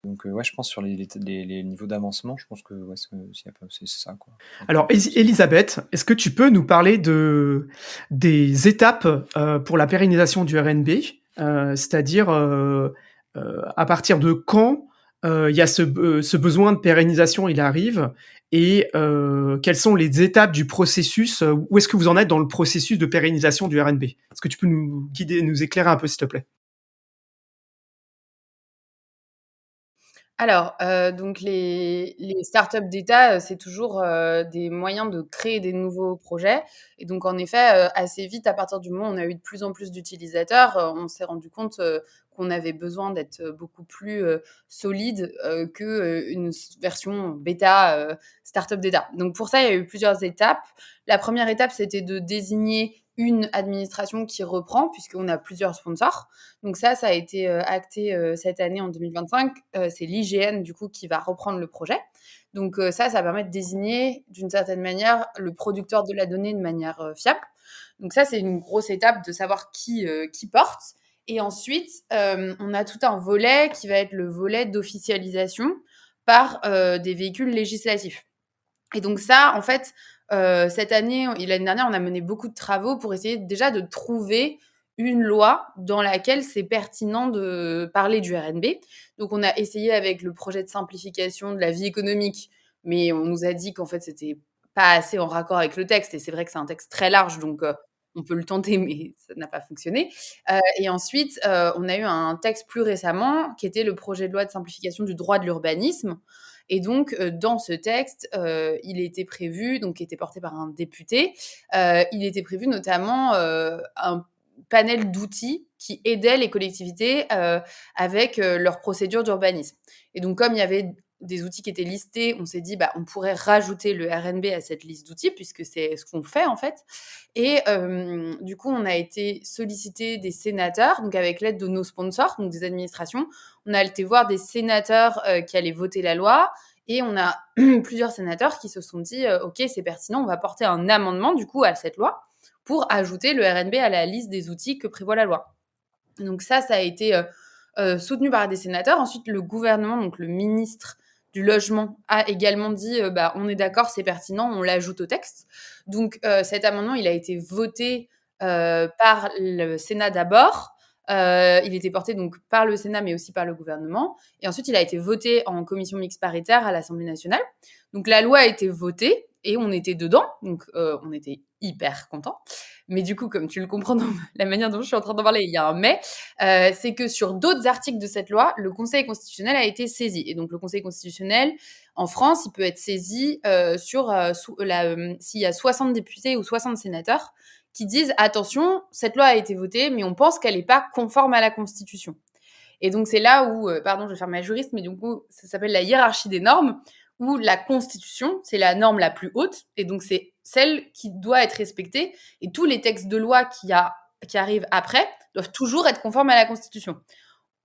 Donc je pense sur les niveaux d'avancement, je pense que c'est ça, quoi. Alors, Elisabeth, est-ce que tu peux nous parler des étapes pour la pérennisation du RNB, c'est-à-dire à partir de quand il y a ce besoin de pérennisation, il arrive, et quelles sont les étapes du processus, où est-ce que vous en êtes dans le processus de pérennisation du RNB? Est-ce que tu peux nous guider, nous éclairer un peu, s'il te plaît? Alors, donc les startups d'État, c'est toujours, des moyens de créer des nouveaux projets et donc en effet, assez vite, à partir du moment où on a eu de plus en plus d'utilisateurs, on s'est rendu compte, qu'on avait besoin d'être, beaucoup plus, solide, que, une version bêta, startup d'État. Donc pour ça, il y a eu plusieurs étapes. La première étape, c'était de désigner une administration qui reprend, puisqu'on a plusieurs sponsors. Donc ça a été acté cette année en 2025. C'est l'IGN du coup qui va reprendre le projet. Donc ça permet de désigner d'une certaine manière le producteur de la donnée de manière fiable. Donc ça, c'est une grosse étape de savoir qui porte. Et ensuite, on a tout un volet qui va être le volet d'officialisation par des véhicules législatifs. Et donc ça, en fait, cette année et l'année dernière, on a mené beaucoup de travaux pour essayer déjà de trouver une loi dans laquelle c'est pertinent de parler du RNB. Donc on a essayé avec le projet de simplification de la vie économique, mais on nous a dit qu'en fait, c'était pas assez en raccord avec le texte et c'est vrai que c'est un texte très large donc on peut le tenter mais ça n'a pas fonctionné. Et ensuite, on a eu un texte plus récemment qui était le projet de loi de simplification du droit de l'urbanisme et donc, dans ce texte, il était prévu, donc qui était porté par un député, il était prévu notamment un panel d'outils qui aidaient les collectivités avec leurs procédures d'urbanisme. Et donc, comme il y avait des outils qui étaient listés, on s'est dit, on pourrait rajouter le RNB à cette liste d'outils, puisque c'est ce qu'on fait en fait. Et du coup, on a été sollicité des sénateurs, donc avec l'aide de nos sponsors, donc des administrations. On a été voir des sénateurs qui allaient voter la loi. Et on a plusieurs sénateurs qui se sont dit OK, c'est pertinent, on va porter un amendement du coup à cette loi pour ajouter le RNB à la liste des outils que prévoit la loi. Donc ça a été soutenu par des sénateurs. Ensuite, le gouvernement, donc le ministre du Logement, a également dit on est d'accord, c'est pertinent, on l'ajoute au texte. Donc cet amendement, il a été voté par le Sénat d'abord. Il était porté donc par le Sénat, mais aussi par le gouvernement. Et ensuite, il a été voté en commission mixte paritaire à l'Assemblée nationale. Donc la loi a été votée et on était dedans. Donc on était hyper contents. Mais du coup, comme tu le comprends dans la manière dont je suis en train d'en parler, il y a un mais, c'est que sur d'autres articles de cette loi, le Conseil constitutionnel a été saisi. Et donc le Conseil constitutionnel, en France, il peut être saisi s'il y a 60 députés ou 60 sénateurs qui disent attention, cette loi a été votée, mais on pense qu'elle n'est pas conforme à la Constitution. Et donc c'est là où, pardon, je vais faire ma juriste, mais du coup, ça s'appelle la hiérarchie des normes, où la Constitution, c'est la norme la plus haute, et donc c'est celle qui doit être respectée, et tous les textes de loi qui arrivent après doivent toujours être conformes à la Constitution.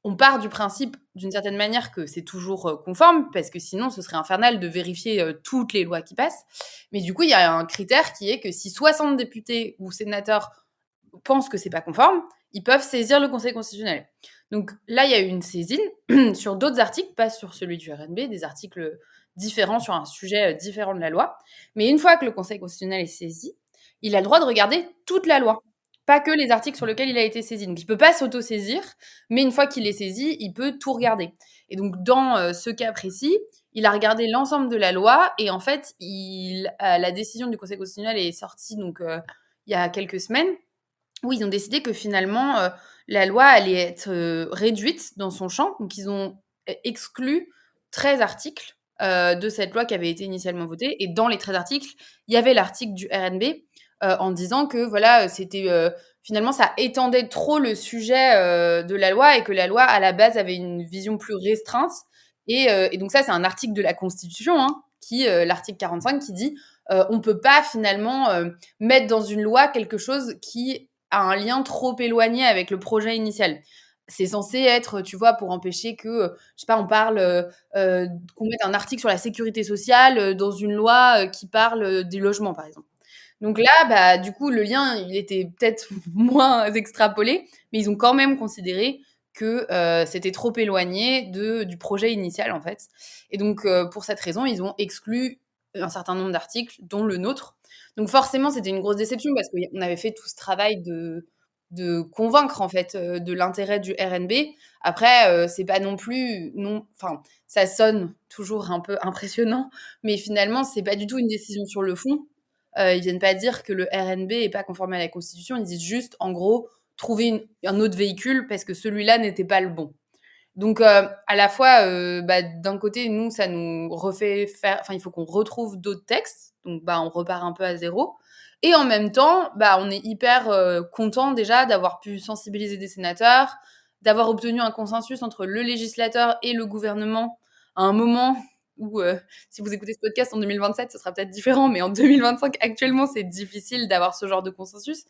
on part du principe, d'une certaine manière, que c'est toujours conforme, parce que sinon, ce serait infernal de vérifier toutes les lois qui passent. Mais du coup, il y a un critère qui est que si 60 députés ou sénateurs pensent que c'est pas conforme, ils peuvent saisir le Conseil constitutionnel. Donc là, il y a eu une saisine sur d'autres articles, pas sur celui du RNB, des articles différents sur un sujet différent de la loi. Mais une fois que le Conseil constitutionnel est saisi, il a le droit de regarder toute la loi, pas que les articles sur lesquels il a été saisi. Donc il peut pas s'auto-saisir, mais une fois qu'il est saisi, il peut tout regarder. Et donc dans ce cas précis, il a regardé l'ensemble de la loi et en fait, la décision du Conseil constitutionnel est sortie donc il y a quelques semaines où ils ont décidé que finalement la loi allait être réduite dans son champ. Donc ils ont exclu 13 articles de cette loi qui avait été initialement votée. Et dans les 13 articles, il y avait l'article du RNB en disant que voilà, c'était finalement ça étendait trop le sujet de la loi et que la loi à la base avait une vision plus restreinte. Et donc ça, c'est un article de la Constitution, hein, l'article 45, qui dit on peut pas finalement mettre dans une loi quelque chose qui a un lien trop éloigné avec le projet initial. C'est censé être, tu vois, pour empêcher que, je sais pas, on parle, qu'on mette un article sur la sécurité sociale dans une loi qui parle des logements, par exemple. Donc là, bah, du coup, le lien, il était peut-être moins extrapolé, mais ils ont quand même considéré que c'était trop éloigné du projet initial, en fait. Et donc, pour cette raison, ils ont exclu un certain nombre d'articles, dont le nôtre. Donc forcément, c'était une grosse déception parce qu'on avait fait tout ce travail de convaincre, en fait, de l'intérêt du RNB. Après, c'est pas non plus... Enfin, ça sonne toujours un peu impressionnant, mais finalement, c'est pas du tout une décision sur le fond. Ils viennent pas dire que le RNB est pas conforme à la Constitution, ils disent juste, en gros, trouver un autre véhicule parce que celui-là n'était pas le bon. Donc, à la fois, bah, d'un côté, nous, ça nous refait faire... Enfin, il faut qu'on retrouve d'autres textes, donc bah, on repart un peu à zéro. Et en même temps, bah, on est hyper content déjà d'avoir pu sensibiliser des sénateurs, d'avoir obtenu un consensus entre le législateur et le gouvernement à un moment où, si vous écoutez ce podcast en 2027, ce sera peut-être différent, mais en 2025, actuellement, c'est difficile d'avoir ce genre de consensus.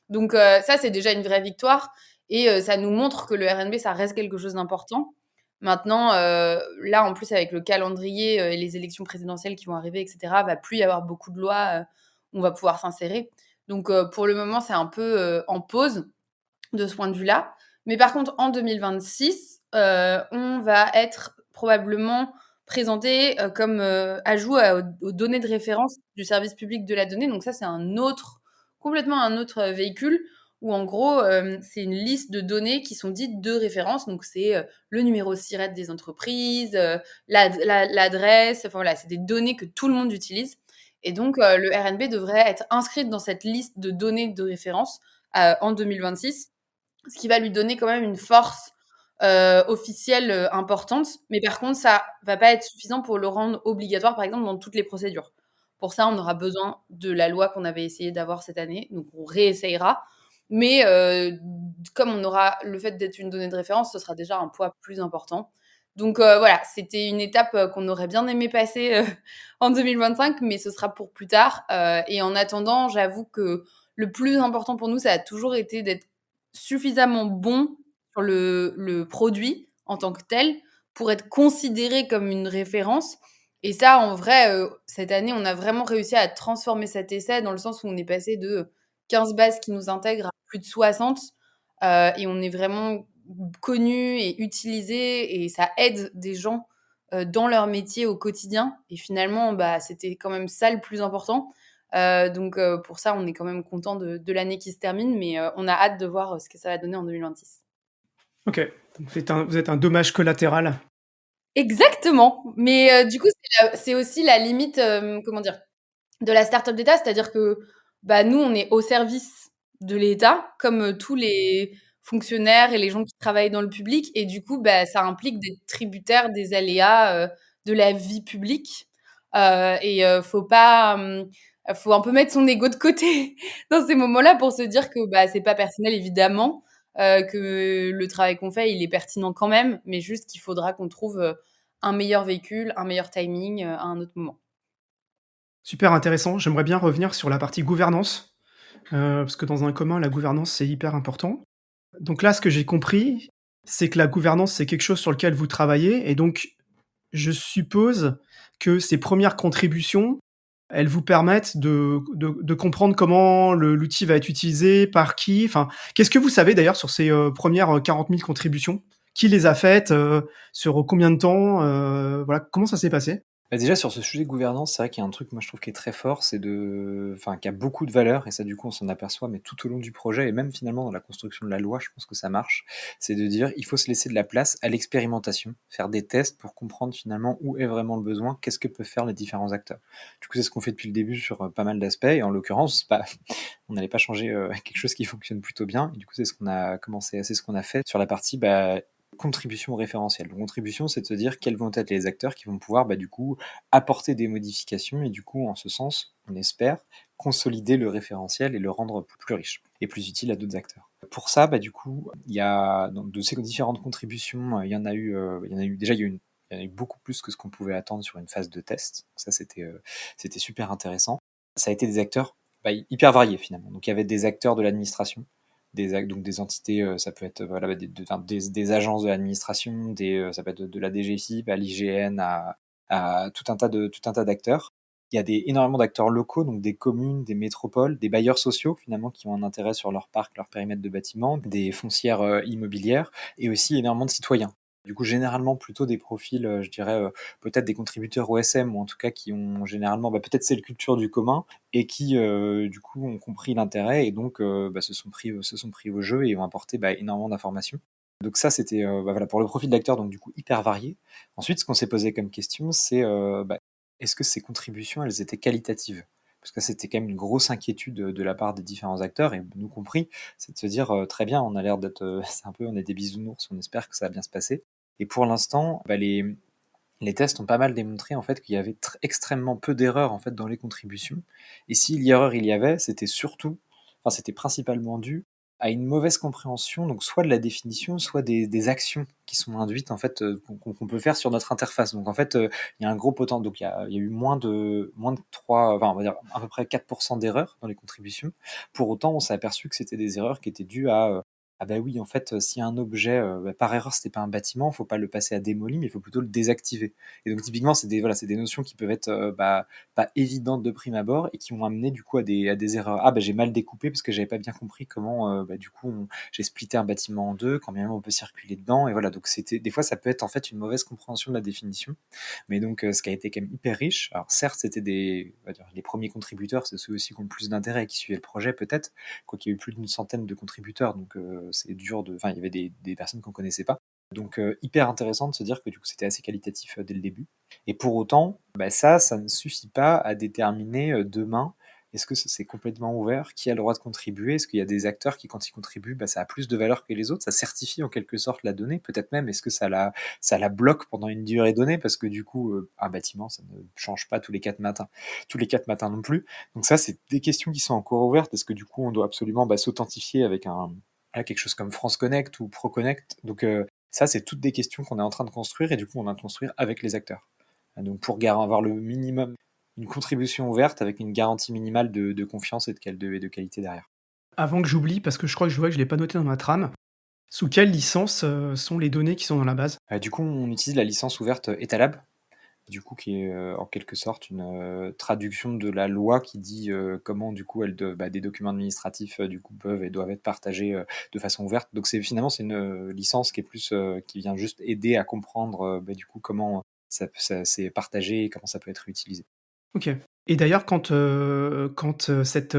Donc ça, c'est déjà une vraie victoire. Et ça nous montre que le RNB, ça reste quelque chose d'important. Maintenant, là, en plus, avec le calendrier et les élections présidentielles qui vont arriver, etc., va plus y avoir beaucoup de lois où on va pouvoir s'insérer. Donc, pour le moment, c'est un peu en pause de ce point de vue-là. Mais par contre, en 2026, on va être probablement présenté comme ajout aux données de référence du service public de la donnée. Donc ça, c'est complètement un autre véhicule où en gros, c'est une liste de données qui sont dites de référence. Donc c'est le numéro SIRET des entreprises, l'adresse, enfin voilà, c'est des données que tout le monde utilise. Et donc le RNB devrait être inscrit dans cette liste de données de référence en 2026, ce qui va lui donner quand même une force officielle importante. Mais par contre, ça va pas être suffisant pour le rendre obligatoire, par exemple, dans toutes les procédures. Pour ça, on aura besoin de la loi qu'on avait essayé d'avoir cette année, donc on réessayera. Mais comme on aura le fait d'être une donnée de référence, ce sera déjà un poids plus important. Donc voilà, c'était une étape qu'on aurait bien aimé passer en 2025, mais ce sera pour plus tard. Et en attendant, j'avoue que le plus important pour nous, ça a toujours été d'être suffisamment bon sur le produit en tant que tel pour être considéré comme une référence. Et ça, en vrai, cette année, on a vraiment réussi à transformer cet essai dans le sens où on est passé de 15 bases qui nous intègrent à plus de 60. Et on est vraiment connu et utilisé et ça aide des gens dans leur métier au quotidien. Et finalement, bah, c'était quand même ça le plus important. Donc pour ça, on est quand même content de l'année qui se termine, mais on a hâte de voir ce que ça va donner en 2026. Ok, donc vous êtes un dommage collatéral. Exactement, mais du coup, c'est aussi la limite, comment dire? De la start-up d'État, c'est-à-dire que, bah, nous, on est au service de l'État, comme tous les fonctionnaires et les gens qui travaillent dans le public et du coup, bah, ça implique d'être tributaire des aléas, de la vie publique, faut un peu mettre son ego de côté dans ces moments-là pour se dire que, bah, c'est pas personnel évidemment, que le travail qu'on fait, il est pertinent quand même, mais juste qu'il faudra qu'on trouve, un meilleur véhicule, un meilleur timing, à un autre moment. Super intéressant. J'aimerais bien revenir sur la partie gouvernance, parce que dans un commun, la gouvernance, c'est hyper important. Donc là, ce que j'ai compris, c'est que la gouvernance, c'est quelque chose sur lequel vous travaillez et donc je suppose que ces premières contributions, elles vous permettent de comprendre comment l'outil va être utilisé, par qui, enfin, qu'est-ce que vous savez d'ailleurs sur ces, premières, 40 000 contributions? Qui les a faites, sur combien de temps? Voilà, comment ça s'est passé? Bah, déjà sur ce sujet de gouvernance, c'est vrai qu'il y a un truc, moi je trouve qui est très fort, c'est qui a beaucoup de valeur et ça du coup on s'en aperçoit, mais tout au long du projet et même finalement dans la construction de la loi, je pense que ça marche, c'est de dire il faut se laisser de la place à l'expérimentation, faire des tests pour comprendre finalement où est vraiment le besoin, qu'est-ce que peuvent faire les différents acteurs. Du coup c'est ce qu'on fait depuis le début sur pas mal d'aspects et en l'occurrence, on n'allait pas changer quelque chose qui fonctionne plutôt bien et du coup c'est ce qu'on a fait sur la partie contribution référentielle. Donc, contribution, c'est de se dire quels vont être les acteurs qui vont pouvoir du coup apporter des modifications et du coup en ce sens, on espère consolider le référentiel et le rendre plus riche et plus utile à d'autres acteurs. Pour ça, du coup, il y a donc, de ces différentes contributions, il y en a eu beaucoup plus que ce qu'on pouvait attendre sur une phase de test. Donc ça, c'était super intéressant. Ça a été des acteurs hyper variés finalement. Donc il y avait des acteurs de l'administration, donc des entités, ça peut être voilà, des agences de l'administration, ça peut être de la DGFiP à l'IGN, à tout un tas d'acteurs. Il y a énormément d'acteurs locaux, donc des communes, des métropoles, des bailleurs sociaux finalement qui ont un intérêt sur leur parc, leur périmètre de bâtiment, des foncières immobilières et aussi énormément de citoyens. Du coup, généralement plutôt des profils, je dirais, peut-être des contributeurs OSM ou en tout cas qui ont généralement peut-être cette culture du commun et qui, du coup, ont compris l'intérêt et donc se sont pris au jeu et ont apporté énormément d'informations. Donc ça, c'était voilà, pour le profil d'acteur, donc du coup hyper varié. Ensuite, ce qu'on s'est posé comme question, c'est est-ce que ces contributions, elles étaient qualitatives? Parce que c'était quand même une grosse inquiétude de la part des différents acteurs, et nous compris, c'est de se dire très bien, on a l'air d'être, on est des bisounours, on espère que ça va bien se passer. Et pour l'instant, les tests ont pas mal démontré en fait qu'il y avait extrêmement peu d'erreurs en fait dans les contributions. Et si l'erreur il y avait, c'était principalement dû à une mauvaise compréhension, donc soit de la définition, soit des actions qui sont induites en fait qu'on peut faire sur notre interface. Donc en fait, il y a un gros potentiel. Donc il y a eu moins de 3, enfin on va dire à peu près 4% d'erreurs dans les contributions. Pour autant, on s'est aperçu que c'était des erreurs qui étaient dues à ah bah oui, en fait, si un objet, par erreur, c'était pas un bâtiment, faut pas le passer à démolir, mais il faut plutôt le désactiver. Et donc typiquement, c'est des notions qui peuvent être pas évidentes de prime abord et qui vont amener du coup à des erreurs. Ah j'ai mal découpé parce que j'avais pas bien compris comment du coup j'ai splitté un bâtiment en deux, quand bien même on peut circuler dedans. Et voilà, donc des fois ça peut être en fait une mauvaise compréhension de la définition. Mais donc ce qui a été quand même hyper riche. Alors certes, c'était on va dire, les premiers contributeurs, c'est ceux aussi qui ont le plus d'intérêt et qui suivaient le projet peut-être, quoi qu'il y a eu plus d'une centaine de contributeurs, donc c'est dur enfin il y avait des personnes qu'on connaissait pas. Donc hyper intéressant de se dire que du coup c'était assez qualitatif dès le début. Et pour autant, ça ne suffit pas à déterminer demain est-ce que c'est complètement ouvert, qui a le droit de contribuer, est-ce qu'il y a des acteurs qui quand ils contribuent, ça a plus de valeur que les autres, ça certifie en quelque sorte la donnée, peut-être même est-ce que ça la bloque pendant une durée donnée parce que du coup un bâtiment ça ne change pas tous les 4 matins non plus. Donc ça c'est des questions qui sont encore ouvertes parce que du coup on doit absolument s'authentifier avec quelque chose comme France Connect ou ProConnect. Donc ça, c'est toutes des questions qu'on est en train de construire et du coup, on va construire avec les acteurs. Donc, pour avoir le minimum, une contribution ouverte avec une garantie minimale de confiance et de qualité derrière. Avant que j'oublie, parce que je crois que je vois que je l'ai pas noté dans ma trame, sous quelle licence, sont les données qui sont dans la base? Du coup, on utilise la licence ouverte Etalab, du coup, qui est en quelque sorte une traduction de la loi qui dit comment, du coup, des documents administratifs, du coup, peuvent et doivent être partagés de façon ouverte. Donc, c'est une licence qui est plus, qui vient juste aider à comprendre, du coup, comment ça c'est partagé et comment ça peut être utilisé. OK. Et d'ailleurs quand cette,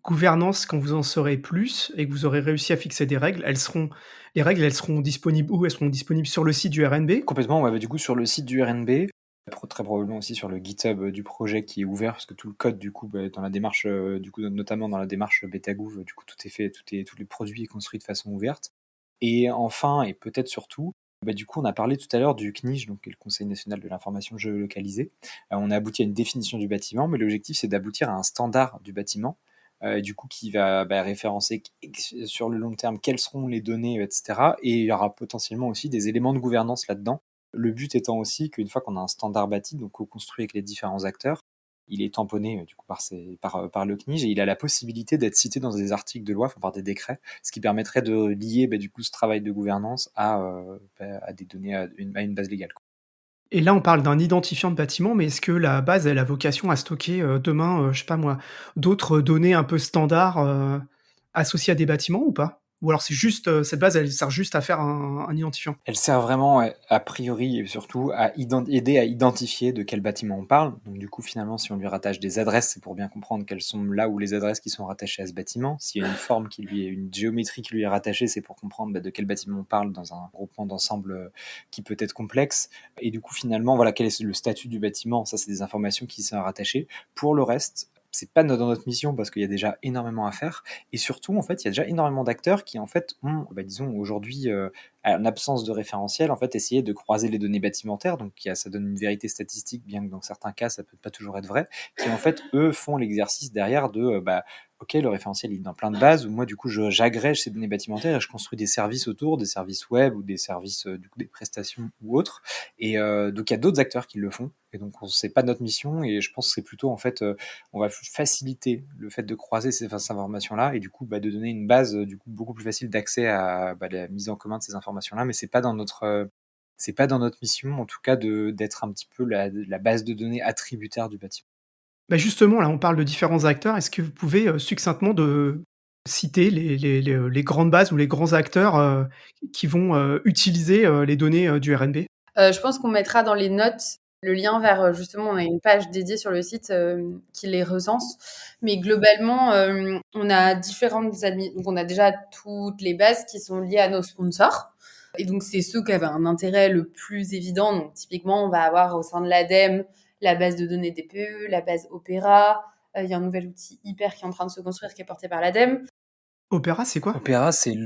gouvernance, quand vous en saurez plus et que vous aurez réussi à fixer des règles, elles seront disponibles où? Elles seront disponibles sur le site du RNB? Complètement, ouais, du coup, sur le site du RNB, très probablement aussi sur le GitHub du projet qui est ouvert, parce que tout le code, du coup, dans la démarche, du coup, notamment dans la démarche Betagouv, du coup, tout est fait, tous les produits est construit de façon ouverte. Et enfin, et peut-être surtout, du coup, on a parlé tout à l'heure du CNIGE, donc qui est le Conseil national de l'information géolocalisée. On a abouti à une définition du bâtiment, mais l'objectif, c'est d'aboutir à un standard du bâtiment, du coup, qui va référencer sur le long terme quelles seront les données, etc. Et il y aura potentiellement aussi des éléments de gouvernance là-dedans. Le but étant aussi qu'une fois qu'on a un standard bâti, donc co-construit avec les différents acteurs, il est tamponné du coup par le CNIJ et il a la possibilité d'être cité dans des articles de loi, enfin par des décrets, ce qui permettrait de lier du coup ce travail de gouvernance à des données, à une base légale, quoi. Et là, on parle d'un identifiant de bâtiment, mais est-ce que la base, elle a vocation à stocker, demain, je sais pas moi, d'autres données un peu standards, associées à des bâtiments ou pas? Ou alors c'est juste, cette base, elle sert juste à faire un identifiant? Elle sert vraiment, ouais, a priori et surtout à aider à identifier de quel bâtiment on parle. Donc du coup, finalement, si on lui rattache des adresses, c'est pour bien comprendre quelles sont là où les adresses qui sont rattachées à ce bâtiment. S'il y a une forme une géométrie qui lui est rattachée, c'est pour comprendre de quel bâtiment on parle dans un groupement d'ensemble qui peut être complexe. Et du coup, finalement, voilà, quel est le statut du bâtiment. Ça, c'est des informations qui sont rattachées. Pour le reste, c'est pas dans notre mission parce qu'il y a déjà énormément à faire. Et surtout, en fait, il y a déjà énormément d'acteurs qui, en fait, ont, disons, aujourd'hui, en absence de référentiel, en fait, essayer de croiser les données bâtimentaires. Donc, ça donne une vérité statistique, bien que dans certains cas, ça peut pas toujours être vrai. Qui, en fait, eux, font l'exercice derrière de, ok, le référentiel il est dans plein de bases, où moi, du coup, j'agrège ces données bâtimentaires et je construis des services autour, des services web ou des services, du coup, des prestations ou autres. Et donc, il y a d'autres acteurs qui le font. Et donc, c'est pas notre mission. Et je pense que c'est plutôt, en fait, on va faciliter le fait de croiser ces informations-là et du coup, de donner une base, du coup, beaucoup plus facile d'accès à la mise en commun de ces informations-là. Mais c'est pas dans notre mission, en tout cas, d'être un petit peu la base de données attributaire du bâtiment. Bah, justement, là, on parle de différents acteurs. Est-ce que vous pouvez, succinctement citer les grandes bases ou les grands acteurs, qui vont, utiliser, les données, du RNB? Je pense qu'on mettra dans les notes le lien vers, justement, on a une page dédiée sur le site, qui les recense. Mais globalement, on a donc on a déjà toutes les bases qui sont liées à nos sponsors et donc c'est ceux qui avaient un intérêt le plus évident. Donc typiquement, on va avoir au sein de l'ADEME, la base de données DPE, la base Opera, il y a un nouvel outil Hyper qui est en train de se construire, qui est porté par l'ADEME. Opéra, c'est quoi? Opéra, c'est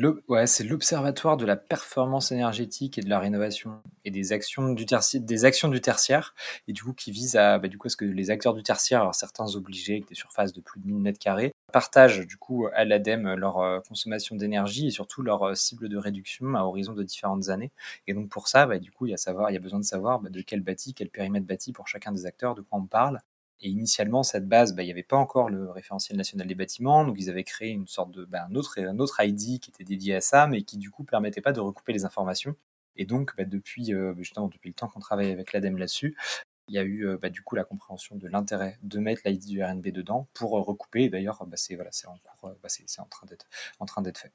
l'Observatoire de la performance énergétique et de la rénovation et des actions du tertiaire, et du coup qui vise du coup, à ce que les acteurs du tertiaire, alors certains obligés avec des surfaces de plus de 1000 m², partagent du coup à l'ADEME leur consommation d'énergie et surtout leur cible de réduction à horizon de différentes années. Et donc pour ça, du coup, il y a besoin de savoir de quel périmètre bâti pour chacun des acteurs, de quoi on parle. Et initialement, cette base, il n'y avait pas encore le référentiel national des bâtiments, donc ils avaient créé une sorte de un autre ID qui était dédié à ça, mais qui du coup permettait pas de recouper les informations. Et donc, justement, depuis le temps qu'on travaille avec l'ADEME là-dessus, il y a eu du coup la compréhension de l'intérêt de mettre l'ID du RNB dedans pour recouper. Et d'ailleurs, c'est en cours, c'est en train d'être fait.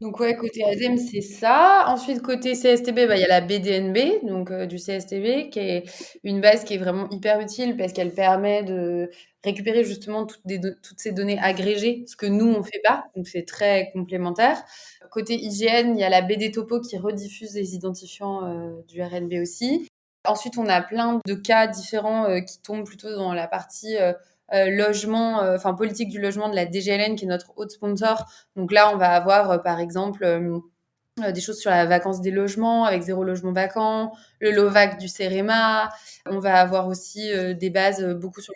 Donc ouais, côté ADEME, c'est ça. Ensuite, côté CSTB, il y a la BDNB, donc du CSTB, qui est une base qui est vraiment hyper utile parce qu'elle permet de récupérer justement toutes ces données agrégées, ce que nous, on fait pas. Donc c'est très complémentaire. Côté hygiène, il y a la BD Topo qui rediffuse les identifiants du RNB aussi. Ensuite, on a plein de cas différents qui tombent plutôt dans la partie logement, politique du logement de la DGLN, qui est notre autre sponsor. Donc là, on va avoir, par exemple, des choses sur la vacance des logements, avec 0 logement vacant, le LOVAC du CEREMA. On va avoir aussi, des bases, beaucoup sur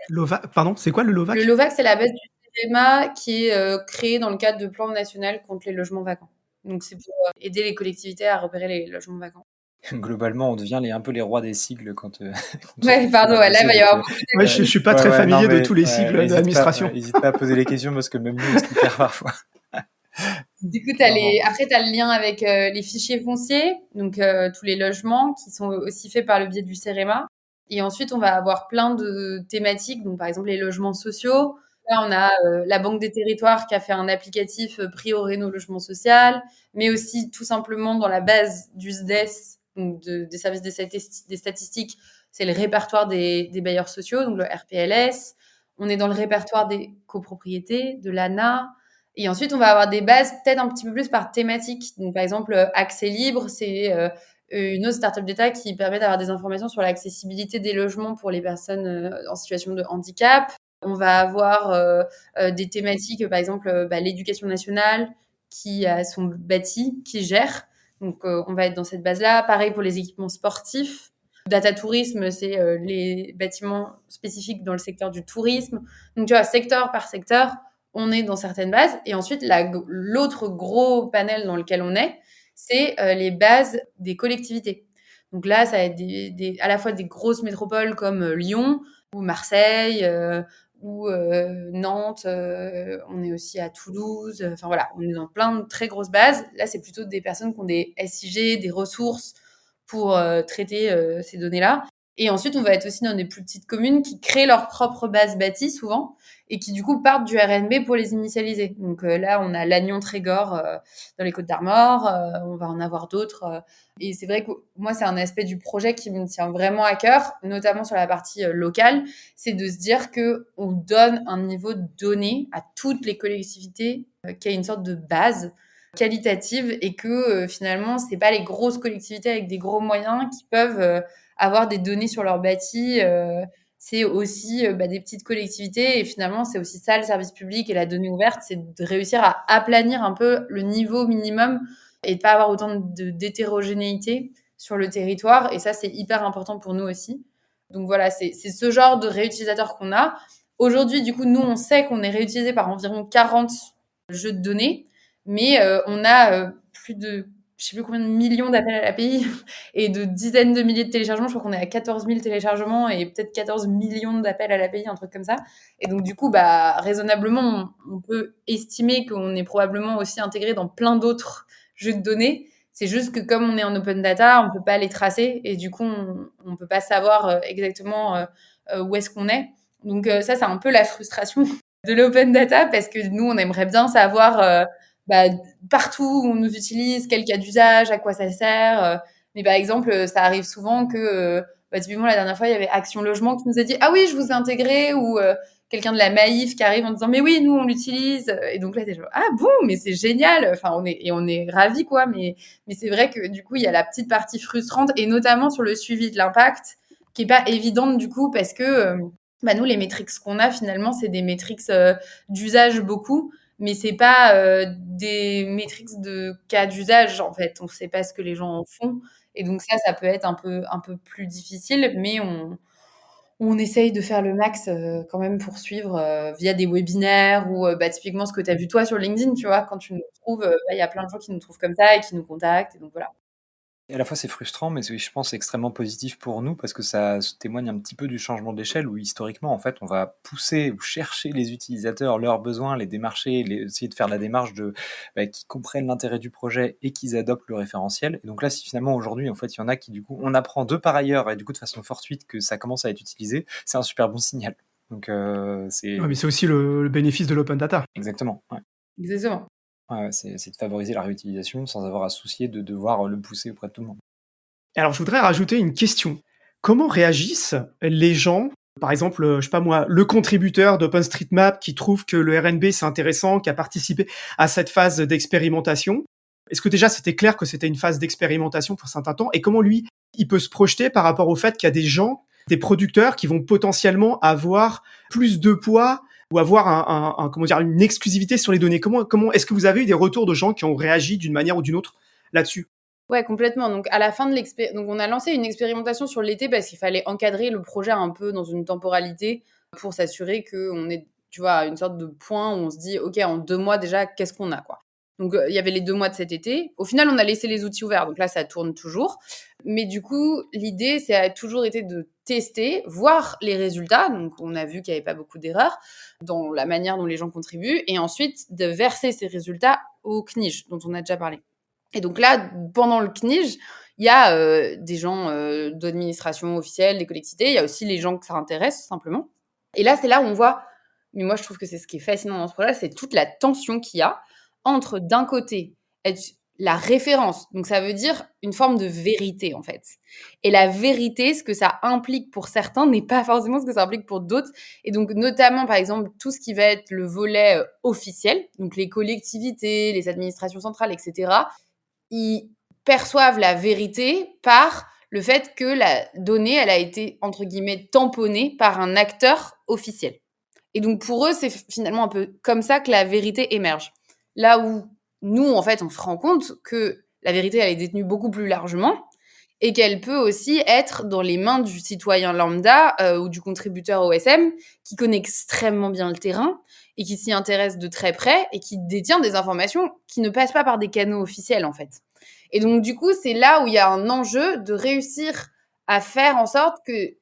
Pardon, c'est quoi le le LOVAC? LOVAC, c'est la base du CEREMA qui est, créée dans le cadre de plan national contre les logements vacants. Donc c'est pour, aider les collectivités à repérer les logements vacants. Globalement, on devient un peu les rois des sigles quand, quand on Ouais, fait pardon, un ouais, là, il dossier, va y donc avoir beaucoup Ouais, d'acronymes. je suis pas ouais, très ouais, non, familier de mais tous les sigles d'administration. hésite pas à poser les questions parce que même nous, on se perd parfois. Du coup, Non, non. après, tu as le lien avec les fichiers fonciers, donc tous les logements qui sont aussi faits par le biais du CEREMA. Et ensuite, on va avoir plein de thématiques, donc par exemple les logements sociaux. Là, on a la Banque des territoires qui a fait un applicatif Prio Réno Logement Social, mais aussi tout simplement dans la base du SDES, donc des services des statistiques, c'est le répertoire des bailleurs sociaux, donc le RPLS. On est dans le répertoire des copropriétés, de l'ANA. Et ensuite, on va avoir des bases peut-être un petit peu plus par thématique. Donc, par exemple, Accès Libre, c'est une autre startup d'État qui permet d'avoir des informations sur l'accessibilité des logements pour les personnes en situation de handicap. On va avoir des thématiques, par exemple, l'éducation nationale qui a son bâti, qui gère. Donc, on va être dans cette base-là. Pareil pour les équipements sportifs. Data tourisme, c'est les bâtiments spécifiques dans le secteur du tourisme. Donc, tu vois, secteur par secteur, on est dans certaines bases. Et ensuite, l'autre gros panel dans lequel on est, c'est les bases des collectivités. Donc là, ça va être à la fois des grosses métropoles comme Lyon, ou Marseille, ou Nantes, on est aussi à Toulouse. Enfin voilà, on est dans plein de très grosses bases. Là, c'est plutôt des personnes qui ont des SIG, des ressources pour traiter ces données-là. Et ensuite, on va être aussi dans des plus petites communes qui créent leur propre base bâtie souvent et qui du coup partent du RNB pour les initialiser. Donc là, on a Lannion-Trégor dans les Côtes-d'Armor, on va en avoir d'autres. Et c'est vrai que moi, c'est un aspect du projet qui me tient vraiment à cœur, notamment sur la partie locale, c'est de se dire qu'on donne un niveau de données à toutes les collectivités qui a une sorte de base qualitative et que finalement, c'est pas les grosses collectivités avec des gros moyens qui peuvent avoir des données sur leur bâti. C'est aussi des petites collectivités et finalement, c'est aussi ça le service public et la donnée ouverte, c'est de réussir à aplanir un peu le niveau minimum et de pas avoir autant d'hétérogénéité sur le territoire. Et ça, c'est hyper important pour nous aussi. Donc voilà, c'est ce genre de réutilisateurs qu'on a. Aujourd'hui, du coup, nous, on sait qu'on est réutilisé par environ 40 jeux de données, mais on a plus de, je sais plus combien de millions d'appels à l'API et de dizaines de milliers de téléchargements. Je crois qu'on est à 14 000 téléchargements et peut-être 14 millions d'appels à l'API, un truc comme ça. Et donc, du coup, raisonnablement, on peut estimer qu'on est probablement aussi intégré dans plein d'autres jeux de données. C'est juste que comme on est en open data, on peut pas les tracer et du coup, on peut pas savoir exactement où est-ce qu'on est. Donc ça, c'est un peu la frustration de l'open data parce que nous, on aimerait bien savoir partout où on nous utilise, quel cas d'usage, à quoi ça sert. Mais par exemple, ça arrive souvent que, typiquement, la dernière fois, il y avait Action Logement qui nous a dit « Ah oui, je vous ai intégré » ou quelqu'un de la Maïf qui arrive en disant « Mais oui, nous, on l'utilise ». Et donc là, t'es genre « Ah bon, mais c'est génial !» Enfin, on est ravis, quoi. Mais c'est vrai que du coup, il y a la petite partie frustrante et notamment sur le suivi de l'impact qui est pas évidente du coup parce que nous, les métriques qu'on a finalement, c'est des métriques d'usage beaucoup, mais c'est pas des métriques de cas d'usage en fait. On ne sait pas ce que les gens en font, et donc ça peut être un peu plus difficile, mais on essaye de faire le max quand même pour suivre via des webinaires ou typiquement ce que tu as vu toi sur LinkedIn, tu vois, quand tu nous trouves, il y a plein de gens qui nous trouvent comme ça et qui nous contactent, et donc voilà. Et à la fois, c'est frustrant, mais je pense, extrêmement positif pour nous parce que ça témoigne un petit peu du changement d'échelle où, historiquement, en fait, on va pousser ou chercher les utilisateurs, leurs besoins, les démarcher, essayer de faire la démarche qu'ils comprennent l'intérêt du projet et qu'ils adoptent le référentiel. Et donc là, si finalement, aujourd'hui, en fait, il y en a qui, du coup, on apprend de par ailleurs et du coup, de façon fortuite que ça commence à être utilisé, c'est un super bon signal. Donc, c'est... Ouais, mais c'est aussi le bénéfice de l'open data. Exactement, ouais. Exactement. Ouais, c'est de favoriser la réutilisation sans avoir à se soucier de devoir le pousser auprès de tout le monde. Alors, je voudrais rajouter une question. Comment réagissent les gens, par exemple, je sais pas moi, le contributeur d'OpenStreetMap qui trouve que le RNB c'est intéressant, qui a participé à cette phase d'expérimentation? Est-ce que déjà c'était clair que c'était une phase d'expérimentation pour un certain temps? Et comment lui, il peut se projeter par rapport au fait qu'il y a des gens, des producteurs qui vont potentiellement avoir plus de poids ou avoir comment dire, une exclusivité sur les données? Comment est-ce que vous avez eu des retours de gens qui ont réagi d'une manière ou d'une autre là-dessus? Ouais, complètement. Donc, à la fin de donc on a lancé une expérimentation sur l'été parce qu'il fallait encadrer le projet un peu dans une temporalité pour s'assurer qu'on est, tu vois, à une sorte de point où on se dit, OK, en 2 mois déjà, qu'est-ce qu'on a, quoi. Donc, il y avait les 2 mois de cet été. Au final, on a laissé les outils ouverts, donc là, ça tourne toujours. Mais du coup, l'idée, a toujours été de tester, voir les résultats. Donc, on a vu qu'il n'y avait pas beaucoup d'erreurs dans la manière dont les gens contribuent, et ensuite de verser ces résultats au CNIJ, dont on a déjà parlé. Et donc là, pendant le CNIJ, il y a des gens d'administration officielle, des collectivités. Il y a aussi les gens que ça intéresse, simplement. Et là, c'est là où on voit, mais moi, je trouve que c'est ce qui est fascinant dans ce projet, c'est toute la tension qu'il y a entre, d'un côté, être la référence. Donc, ça veut dire une forme de vérité, en fait. Et la vérité, ce que ça implique pour certains n'est pas forcément ce que ça implique pour d'autres. Et donc, notamment, par exemple, tout ce qui va être le volet officiel, donc les collectivités, les administrations centrales, etc., ils perçoivent la vérité par le fait que la donnée, elle a été, entre guillemets, tamponnée par un acteur officiel. Et donc, pour eux, c'est finalement un peu comme ça que la vérité émerge. Là où nous, en fait, on se rend compte que la vérité, elle est détenue beaucoup plus largement et qu'elle peut aussi être dans les mains du citoyen lambda ou du contributeur OSM qui connaît extrêmement bien le terrain et qui s'y intéresse de très près et qui détient des informations qui ne passent pas par des canaux officiels, en fait. Et donc, du coup, c'est là où il y a un enjeu de réussir à faire en sorte que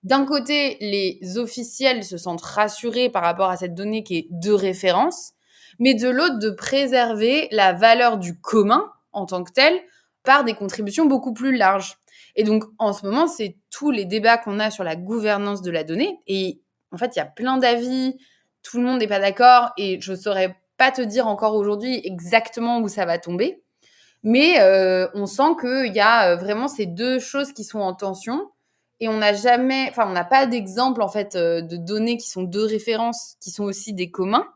d'un côté, les officiels se sentent rassurés par rapport à cette donnée qui est de référence, mais de l'autre, de préserver la valeur du commun en tant que tel par des contributions beaucoup plus larges. Et donc, en ce moment, c'est tous les débats qu'on a sur la gouvernance de la donnée. Et en fait, il y a plein d'avis, tout le monde n'est pas d'accord, et je ne saurais pas te dire encore aujourd'hui exactement où ça va tomber. Mais on sent qu'il y a vraiment ces deux choses qui sont en tension. Et on n'a pas d'exemple en fait de données qui sont de référence, qui sont aussi des communs.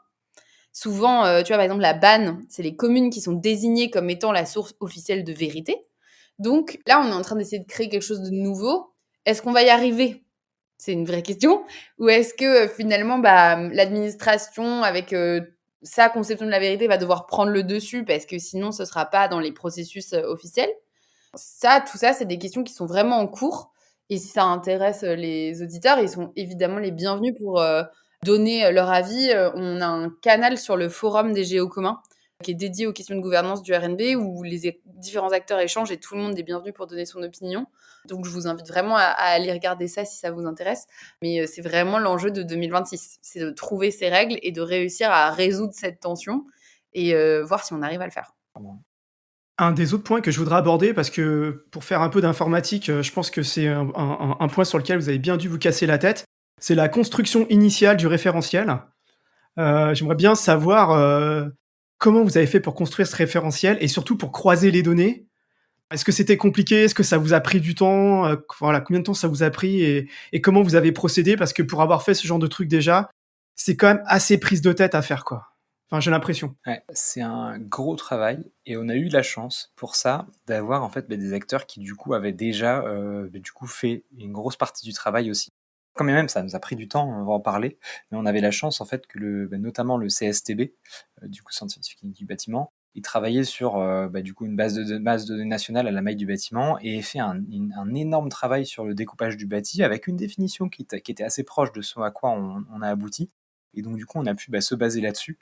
Souvent, tu vois, par exemple, la BAN, c'est les communes qui sont désignées comme étant la source officielle de vérité. Donc là, on est en train d'essayer de créer quelque chose de nouveau. Est-ce qu'on va y arriver? C'est une vraie question. Ou est-ce que finalement, l'administration, avec sa conception de la vérité, va devoir prendre le dessus parce que sinon, ce ne sera pas dans les processus officiels? Tout ça, c'est des questions qui sont vraiment en cours. Et si ça intéresse les auditeurs, ils sont évidemment les bienvenus pour donner leur avis. On a un canal sur le forum des géocommuns qui est dédié aux questions de gouvernance du RNB où les différents acteurs échangent et tout le monde est bienvenu pour donner son opinion. Donc, je vous invite vraiment à aller regarder ça si ça vous intéresse. Mais c'est vraiment l'enjeu de 2026. C'est de trouver ces règles et de réussir à résoudre cette tension et voir si on arrive à le faire. Un des autres points que je voudrais aborder, parce que pour faire un peu d'informatique, je pense que c'est un point sur lequel vous avez bien dû vous casser la tête, c'est la construction initiale du référentiel. J'aimerais bien savoir comment vous avez fait pour construire ce référentiel et surtout pour croiser les données. Est-ce que c'était compliqué? Est-ce que ça vous a pris du temps? Voilà, combien de temps ça vous a pris et comment vous avez procédé? Parce que pour avoir fait ce genre de truc déjà, c'est quand même assez prise de tête à faire, quoi. Enfin, j'ai l'impression. Ouais, c'est un gros travail et on a eu la chance pour ça d'avoir en fait des acteurs qui du coup avaient déjà fait une grosse partie du travail aussi. Quand bien même ça nous a pris du temps, on va en parler, mais on avait la chance en fait que notamment le CSTB, du coup Centre scientifique du bâtiment, il travaillait sur du coup une base de données nationale à la maille du bâtiment et fait un énorme travail sur le découpage du bâti avec une définition qui était assez proche de ce à quoi on a abouti. Et donc du coup on a pu se baser là-dessus.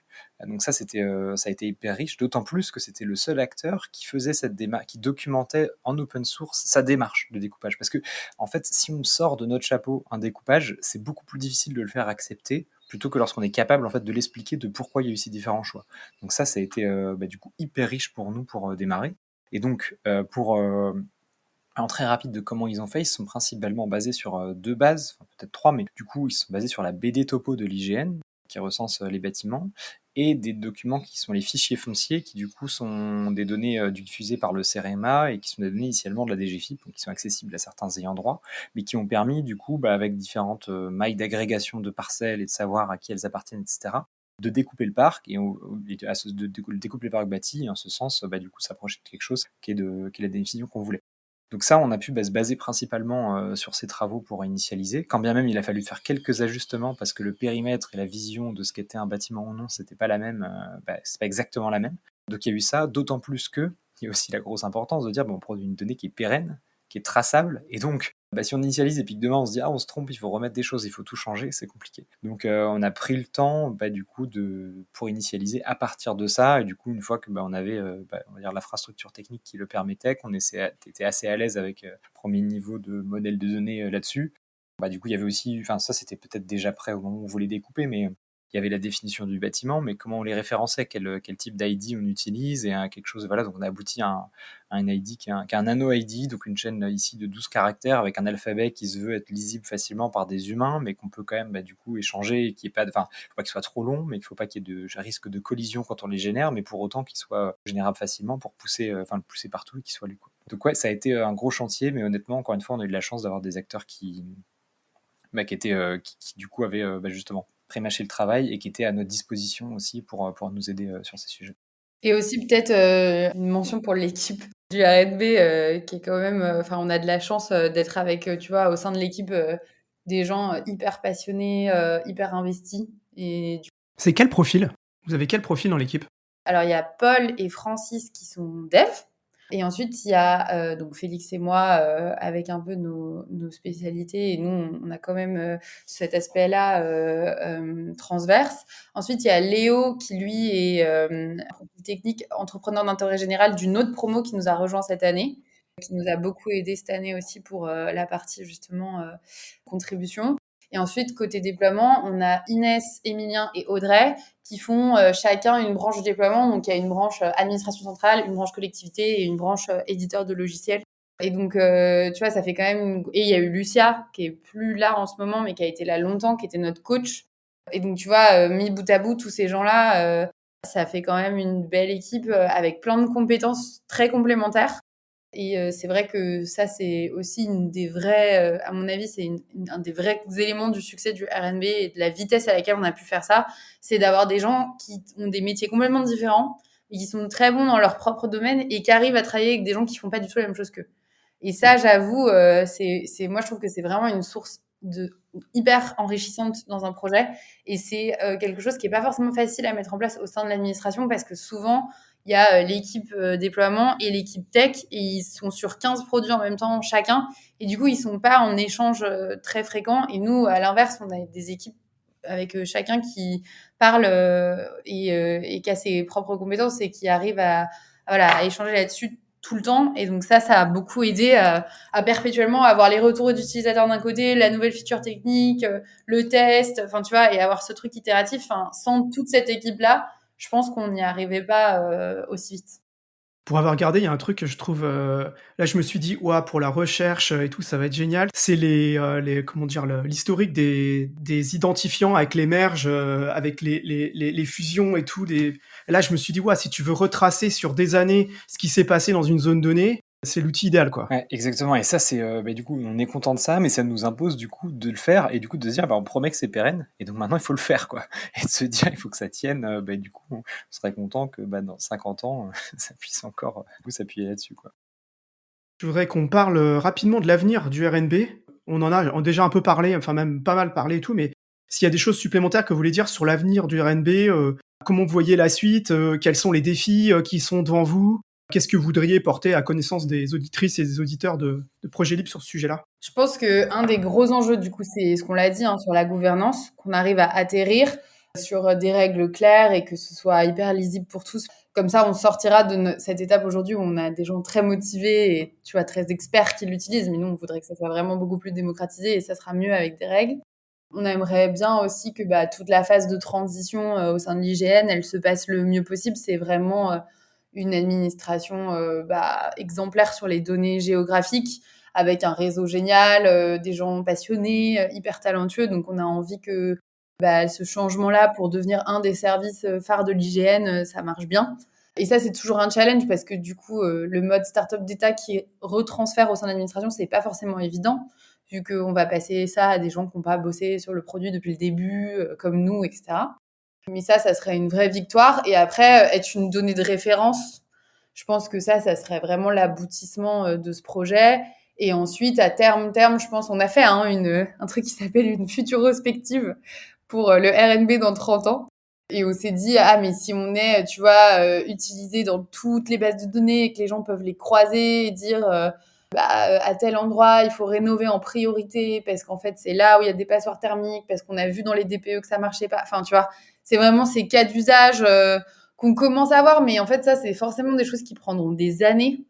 Donc ça a été hyper riche, d'autant plus que c'était le seul acteur qui faisait cette démarche, qui documentait en open source sa démarche de découpage. Parce que en fait, si on sort de notre chapeau un découpage, c'est beaucoup plus difficile de le faire accepter plutôt que lorsqu'on est capable en fait de l'expliquer de pourquoi il y a eu ces différents choix. Donc ça a été du coup hyper riche pour nous pour démarrer. Et donc pour en très rapide de comment ils ont fait, ils sont principalement basés sur deux bases, enfin, peut-être trois, mais du coup ils sont basés sur la BD Topo de l'IGN qui recense les bâtiments et des documents qui sont les fichiers fonciers qui du coup sont des données diffusées par le CEREMA et qui sont des données initialement de la DGFiP, donc qui sont accessibles à certains ayants droit, mais qui ont permis du coup avec différentes mailles d'agrégation de parcelles et de savoir à qui elles appartiennent, etc., de découper le parc de découper le parc bâti et en ce sens du coup s'approcher de quelque chose qui est la définition qu'on voulait. Donc ça, on a pu se baser principalement sur ces travaux pour initialiser, quand bien même il a fallu faire quelques ajustements parce que le périmètre et la vision de ce qu'était un bâtiment ou non, c'était pas la même, c'est pas exactement la même. Donc il y a eu ça, d'autant plus que il y a aussi la grosse importance de dire on produit une donnée qui est pérenne, qui est traçable, et donc si on initialise et puis que demain on se dit on se trompe, il faut remettre des choses, il faut tout changer, c'est compliqué. Donc on a pris le temps du coup pour initialiser à partir de ça, et du coup une fois que on avait on va dire l'infrastructure technique qui le permettait, qu'on était assez à l'aise avec le premier niveau de modèle de données là-dessus, du coup il y avait aussi, ça c'était peut-être déjà prêt au moment où on voulait découper, mais il y avait la définition du bâtiment, mais comment on les référençait, quel type d'ID on utilise, et quelque chose, voilà, donc on a abouti à un ID qui est un nano ID, donc une chaîne ici de 12 caractères avec un alphabet qui se veut être lisible facilement par des humains, mais qu'on peut quand même du coup échanger, et qu'il faut pas qu'il soit trop long, mais qu'il faut pas qu'il y ait de risque de collision quand on les génère, mais pour autant qu'il soit générable facilement pour le pousser partout et qu'il soit lu, quoi. Donc ouais, ça a été un gros chantier, mais honnêtement, encore une fois, on a eu de la chance d'avoir des acteurs qui du coup avaient justement prémâché le travail et qui étaient à notre disposition aussi pour nous aider sur ces sujets. Et aussi peut-être une mention pour l'équipe du RNB qui est quand même, on a de la chance d'être avec, tu vois, au sein de l'équipe, des gens hyper passionnés, hyper investis. C'est quel profil? Vous avez quel profil dans l'équipe? Alors il y a Paul et Francis qui sont devs. Et ensuite, il y a donc Félix et moi avec un peu nos spécialités. Et nous, on a quand même cet aspect-là transverse. Ensuite, il y a Léo qui, lui, est technique, entrepreneur d'intérêt général d'une autre promo qui nous a rejoint cette année qui nous a beaucoup aidé cette année aussi pour la partie justement contribution. Et ensuite, côté déploiement, on a Inès, Émilien et Audrey qui font chacun une branche de déploiement. Donc, il y a une branche administration centrale, une branche collectivité et une branche éditeur de logiciels. Et donc, tu vois, ça fait quand même... Et il y a eu Lucia, qui est plus là en ce moment, mais qui a été là longtemps, qui était notre coach. Et donc, tu vois, mis bout à bout, tous ces gens-là, ça fait quand même une belle équipe avec plein de compétences très complémentaires. Et c'est vrai que ça, c'est aussi une des vraies, à mon avis, c'est un des vrais éléments du succès du R&B et de la vitesse à laquelle on a pu faire ça, c'est d'avoir des gens qui ont des métiers complètement différents et qui sont très bons dans leur propre domaine et qui arrivent à travailler avec des gens qui font pas du tout la même chose qu'eux. Et ça, j'avoue, moi, je trouve que c'est vraiment une source hyper enrichissante dans un projet. Et c'est quelque chose qui est pas forcément facile à mettre en place au sein de l'administration parce que souvent, il y a l'équipe déploiement et l'équipe tech et ils sont sur 15 produits en même temps chacun. Et du coup, ils sont pas en échange très fréquent. Et nous, à l'inverse, on a des équipes avec chacun qui parle et qui a ses propres compétences et qui arrive à échanger là-dessus tout le temps. Et donc ça a beaucoup aidé à perpétuellement avoir les retours d'utilisateurs d'un côté, la nouvelle feature technique, le test, enfin tu vois, et avoir ce truc itératif. Enfin, sans toute cette équipe-là, je pense qu'on n'y arrivait pas aussi vite. Pour avoir regardé, il y a un truc que je trouve, là je me suis dit: «Ouah, pour la recherche, et tout, ça va être génial». C'est les comment dire? L'historique des identifiants avec les merges, avec les fusions et tout, là je me suis dit: «Ouah, si tu veux retracer sur des années ce qui s'est passé dans une zone donnée, c'est l'outil idéal, quoi». Ouais, exactement et ça c'est, du coup, on est content de ça, mais ça nous impose du coup de le faire et du coup de se dire: «Bah, on promet que c'est pérenne et donc maintenant il faut le faire, quoi» et de se dire: «Il faut que ça tienne», du coup, on serait content que, dans 50 ans, ça puisse encore, du coup s'appuyer là-dessus, quoi. Je voudrais qu'on parle, rapidement de l'avenir du RNB. On en a déjà un peu parlé, enfin même pas mal parlé et tout, mais s'il y a des choses supplémentaires que vous voulez dire sur l'avenir du RNB, comment vous voyez la suite, quels sont les défis, qui sont devant vous? Qu'est-ce que vous voudriez porter à connaissance des auditrices et des auditeurs de Projet Libre sur ce sujet-là? Je pense qu'un des gros enjeux, du coup, c'est ce qu'on l'a dit, sur la gouvernance, qu'on arrive à atterrir sur des règles claires et que ce soit hyper lisible pour tous. Comme ça, on sortira de cette étape aujourd'hui où on a des gens très motivés et, tu vois, très experts qui l'utilisent. Mais nous, on voudrait que ça soit vraiment beaucoup plus démocratisé et ça sera mieux avec des règles. On aimerait bien aussi que toute la phase de transition au sein de l'IGN, elle se passe le mieux possible. C'est vraiment une administration exemplaire sur les données géographiques, avec un réseau génial, des gens passionnés, hyper talentueux. Donc, on a envie que ce changement-là pour devenir un des services phares de l'IGN, ça marche bien. Et ça, c'est toujours un challenge parce que du coup, le mode startup d'État qui retransfère au sein de l'administration, c'est pas forcément évident, vu qu'on va passer ça à des gens qui n'ont pas bossé sur le produit depuis le début, comme nous, etc. Mais ça serait une vraie victoire. Et après, être une donnée de référence, je pense que ça serait vraiment l'aboutissement de ce projet. Et ensuite, à terme, je pense, on a fait un truc qui s'appelle une futurospective pour le RNB dans 30 ans. Et on s'est dit, mais si on est, tu vois, utilisé dans toutes les bases de données et que les gens peuvent les croiser et dire, à tel endroit, il faut rénover en priorité parce qu'en fait, c'est là où il y a des passoires thermiques, parce qu'on a vu dans les DPE que ça marchait pas. Enfin, tu vois, c'est vraiment ces cas d'usage qu'on commence à voir. Mais en fait, ça, c'est forcément des choses qui prendront des années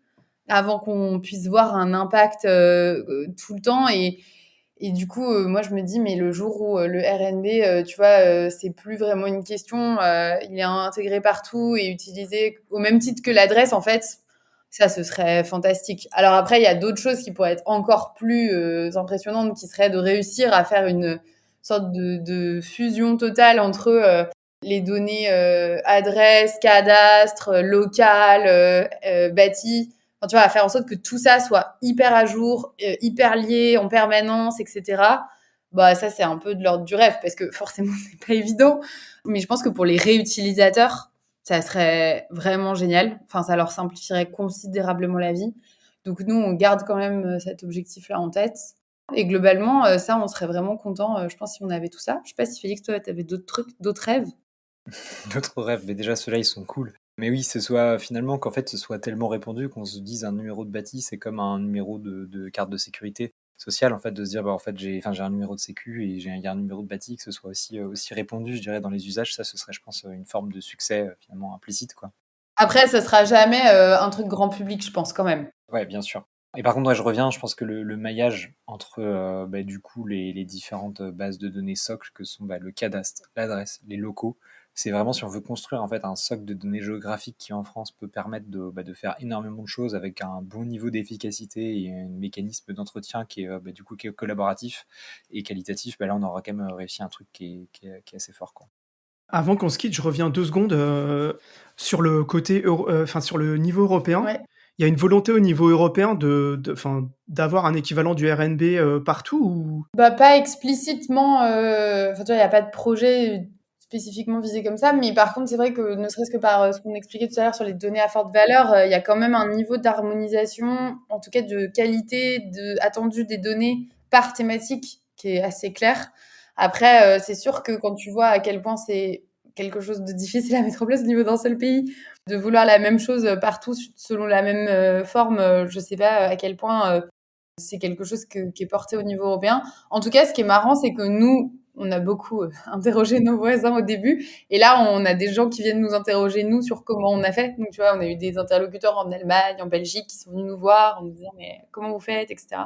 avant qu'on puisse voir un impact tout le temps. Et du coup, moi, je me dis, mais le jour où le RNB, tu vois, c'est plus vraiment une question, il est intégré partout et utilisé au même titre que l'adresse, en fait, ça, ce serait fantastique. Alors après, il y a d'autres choses qui pourraient être encore plus impressionnantes, qui seraient de réussir à faire une sorte de fusion totale entre les données adresse, cadastre, local, bâti. Enfin, tu vois, à faire en sorte que tout ça soit hyper à jour, hyper lié en permanence, etc. Ça, c'est un peu de l'ordre du rêve parce que forcément, c'est pas évident. Mais je pense que pour les réutilisateurs, ça serait vraiment génial. Enfin, ça leur simplifierait considérablement la vie. Donc, nous, on garde quand même cet objectif-là en tête. Et globalement, ça, on serait vraiment content, je pense, si on avait tout ça. Je sais pas si Félix, toi, tu avais d'autres trucs, d'autres rêves? D'autres rêves, mais déjà ceux-là, ils sont cool. Mais oui, ce soit finalement qu'en fait, ce soit tellement répandu qu'on se dise un numéro de bâti, c'est comme un numéro de carte de sécurité sociale, en fait, de se dire, en fait, j'ai un numéro de sécu et il y a un numéro de bâti, que ce soit aussi répandu, je dirais, dans les usages, ça, ce serait, je pense, une forme de succès finalement implicite, quoi. Après, ça sera jamais un truc grand public, je pense, quand même. Ouais, bien sûr. Et par contre, ouais, je reviens, je pense que le maillage entre du coup les différentes bases de données socles que sont le cadastre, l'adresse, les locaux, c'est vraiment si on veut construire en fait un socle de données géographiques qui en France peut permettre de faire énormément de choses avec un bon niveau d'efficacité et un mécanisme d'entretien qui est qui est collaboratif et qualitatif, là on aura quand même réussi un truc qui est assez fort, quoi. Avant qu'on se quitte, je reviens 2 secondes, sur le côté enfin sur le niveau européen. Ouais. Il y a une volonté au niveau européen d'avoir un équivalent du RNB, partout ou? Bah, pas explicitement, enfin, tu vois, il y a pas de projet spécifiquement visé comme ça, mais par contre, c'est vrai que ne serait-ce que par, ce qu'on expliquait tout à l'heure sur les données à forte valeur, il y a quand même un niveau d'harmonisation, en tout cas de qualité attendue des données par thématique qui est assez clair. Après, c'est sûr que quand tu vois à quel point c'est quelque chose de difficile à mettre en place au niveau d'un seul pays, de vouloir la même chose, partout selon la même, forme, je sais pas à quel point, c'est quelque chose qui est porté au niveau européen. En tout cas, ce qui est marrant, c'est que nous, on a beaucoup interrogé nos voisins au début. Et là, on a des gens qui viennent nous interroger, nous, sur comment on a fait. Donc, tu vois, on a eu des interlocuteurs en Allemagne, en Belgique, qui sont venus nous voir en nous disant, mais comment vous faites, etc.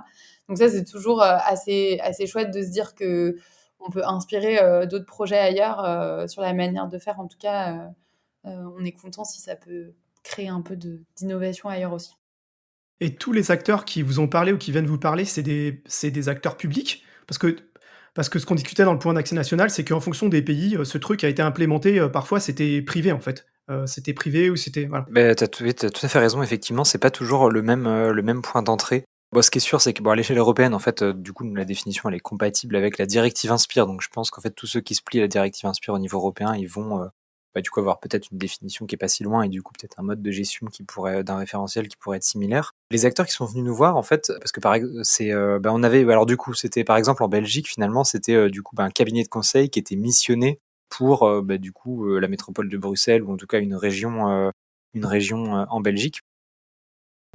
Donc, ça, c'est toujours assez chouette de se dire que on peut inspirer d'autres projets ailleurs sur la manière de faire. En tout cas, on est content si ça peut créer un peu d'innovation ailleurs aussi. Et tous les acteurs qui vous ont parlé ou qui viennent vous parler, c'est des acteurs publics? Parce que ce qu'on discutait dans le point d'accès national, c'est qu'en fonction des pays, ce truc a été implémenté, parfois c'était privé en fait. C'était privé ou c'était voilà. Oui, tu tout à fait raison, effectivement, c'est pas toujours le même point d'entrée. Bon, ce qui est sûr, c'est que à l'échelle européenne, en fait, du coup, la définition, elle est compatible avec la directive Inspire. Donc, je pense qu'en fait, tous ceux qui se plient à la directive Inspire au niveau européen, ils vont du coup avoir peut-être une définition qui est pas si loin et du coup peut-être un mode de gestion d'un référentiel qui pourrait être similaire. Les acteurs qui sont venus nous voir, en fait, parce que on avait, alors du coup, c'était par exemple en Belgique, finalement, c'était un cabinet de conseil qui était missionné pour la métropole de Bruxelles ou en tout cas une région en Belgique.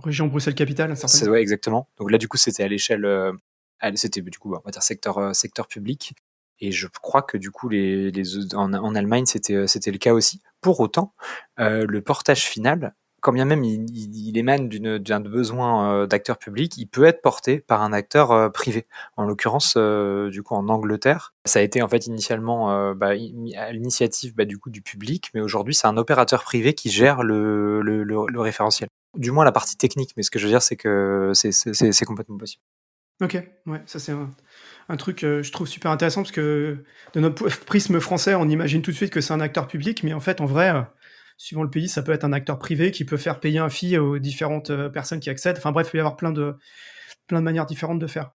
Région Bruxelles-Capitale C'est certainement? ouais, exactement. Donc là, du coup, c'était à l'échelle, c'était du coup, on va dire secteur public. Et je crois que du coup, en Allemagne, c'était le cas aussi. Pour autant, le portage final, quand bien même il émane d'un besoin d'acteur public, il peut être porté par un acteur privé. En l'occurrence, du coup, en Angleterre, ça a été en fait initialement à l'initiative du coup du public, mais aujourd'hui, c'est un opérateur privé qui gère le référentiel. Du moins la partie technique, mais ce que je veux dire, c'est que c'est complètement possible. OK, ouais, ça c'est un truc, je trouve super intéressant parce que de notre prisme français, on imagine tout de suite que c'est un acteur public, mais en fait, en vrai, suivant le pays, ça peut être un acteur privé qui peut faire payer un fee aux différentes, personnes qui accèdent. Enfin bref, il peut y avoir plein de manières différentes de faire.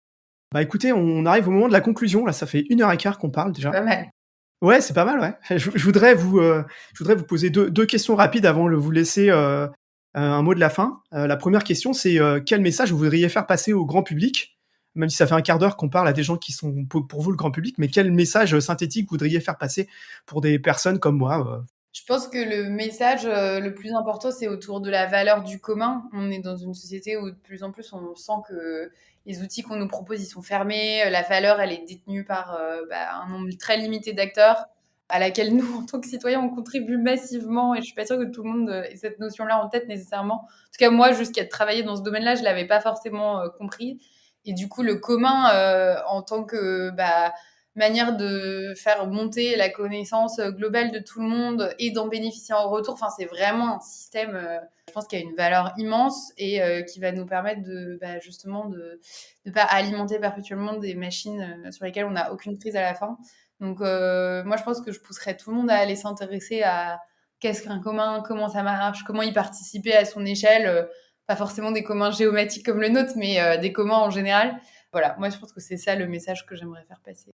Bah, écoutez, on arrive au moment de la conclusion, là, ça fait 1 heure et quart qu'on parle déjà. Pas mal. Ouais, c'est pas mal, ouais. Je voudrais vous poser deux questions rapides avant de vous laisser, un mot de la fin. La première question, c'est, quel message vous voudriez faire passer au grand public? Même si ça fait un quart d'heure qu'on parle à des gens qui sont pour vous le grand public, mais quel message, synthétique vous voudriez faire passer pour des personnes comme moi? Je pense que le message, le plus important, c'est autour de la valeur du commun. On est dans une société où de plus en plus on sent que les outils qu'on nous propose, ils sont fermés. La valeur, elle est détenue par un nombre très limité d'acteurs à laquelle nous, en tant que citoyens, on contribue massivement. Et je suis pas sûre que tout le monde ait cette notion-là en tête nécessairement. En tout cas, moi, jusqu'à travailler dans ce domaine-là, je l'avais pas forcément compris. Et du coup, le commun, en tant que manière de faire monter la connaissance globale de tout le monde et d'en bénéficier en retour. Enfin, c'est vraiment un système, je pense, qui a une valeur immense et qui va nous permettre justement de ne pas alimenter perpétuellement des machines sur lesquelles on n'a aucune prise à la fin. Donc, moi, je pense que je pousserais tout le monde à aller s'intéresser à qu'est-ce qu'un commun, comment ça marche, comment y participer à son échelle. Pas forcément des communs géomatiques comme le nôtre, mais des communs en général. Voilà, moi, je pense que c'est ça le message que j'aimerais faire passer.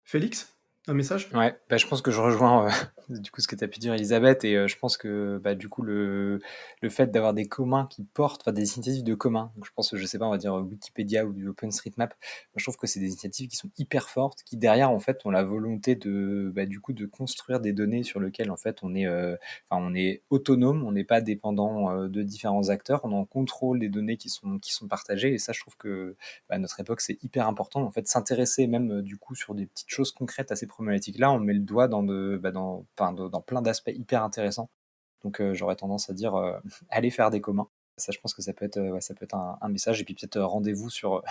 Félix, un message? Ouais, je pense que je rejoins du coup ce que tu as pu dire Elisabeth et je pense que du coup le fait d'avoir des communs qui portent, enfin des initiatives de communs, donc je pense, je sais pas, on va dire Wikipédia ou du OpenStreetMap, moi, je trouve que c'est des initiatives qui sont hyper fortes, qui derrière en fait ont la volonté du coup de construire des données sur lesquelles en fait on est autonome, on n'est pas dépendant de différents acteurs, on en contrôle les données qui sont partagées et ça je trouve que à notre époque, c'est hyper important en fait s'intéresser même du coup sur des petites choses concrètes à ces problématiques-là. On met le doigt dans plein d'aspects hyper intéressants. Donc j'aurais tendance à dire allez faire des communs. Ça, je pense que ça peut être, ça peut être un message. Et puis peut-être rendez-vous sur,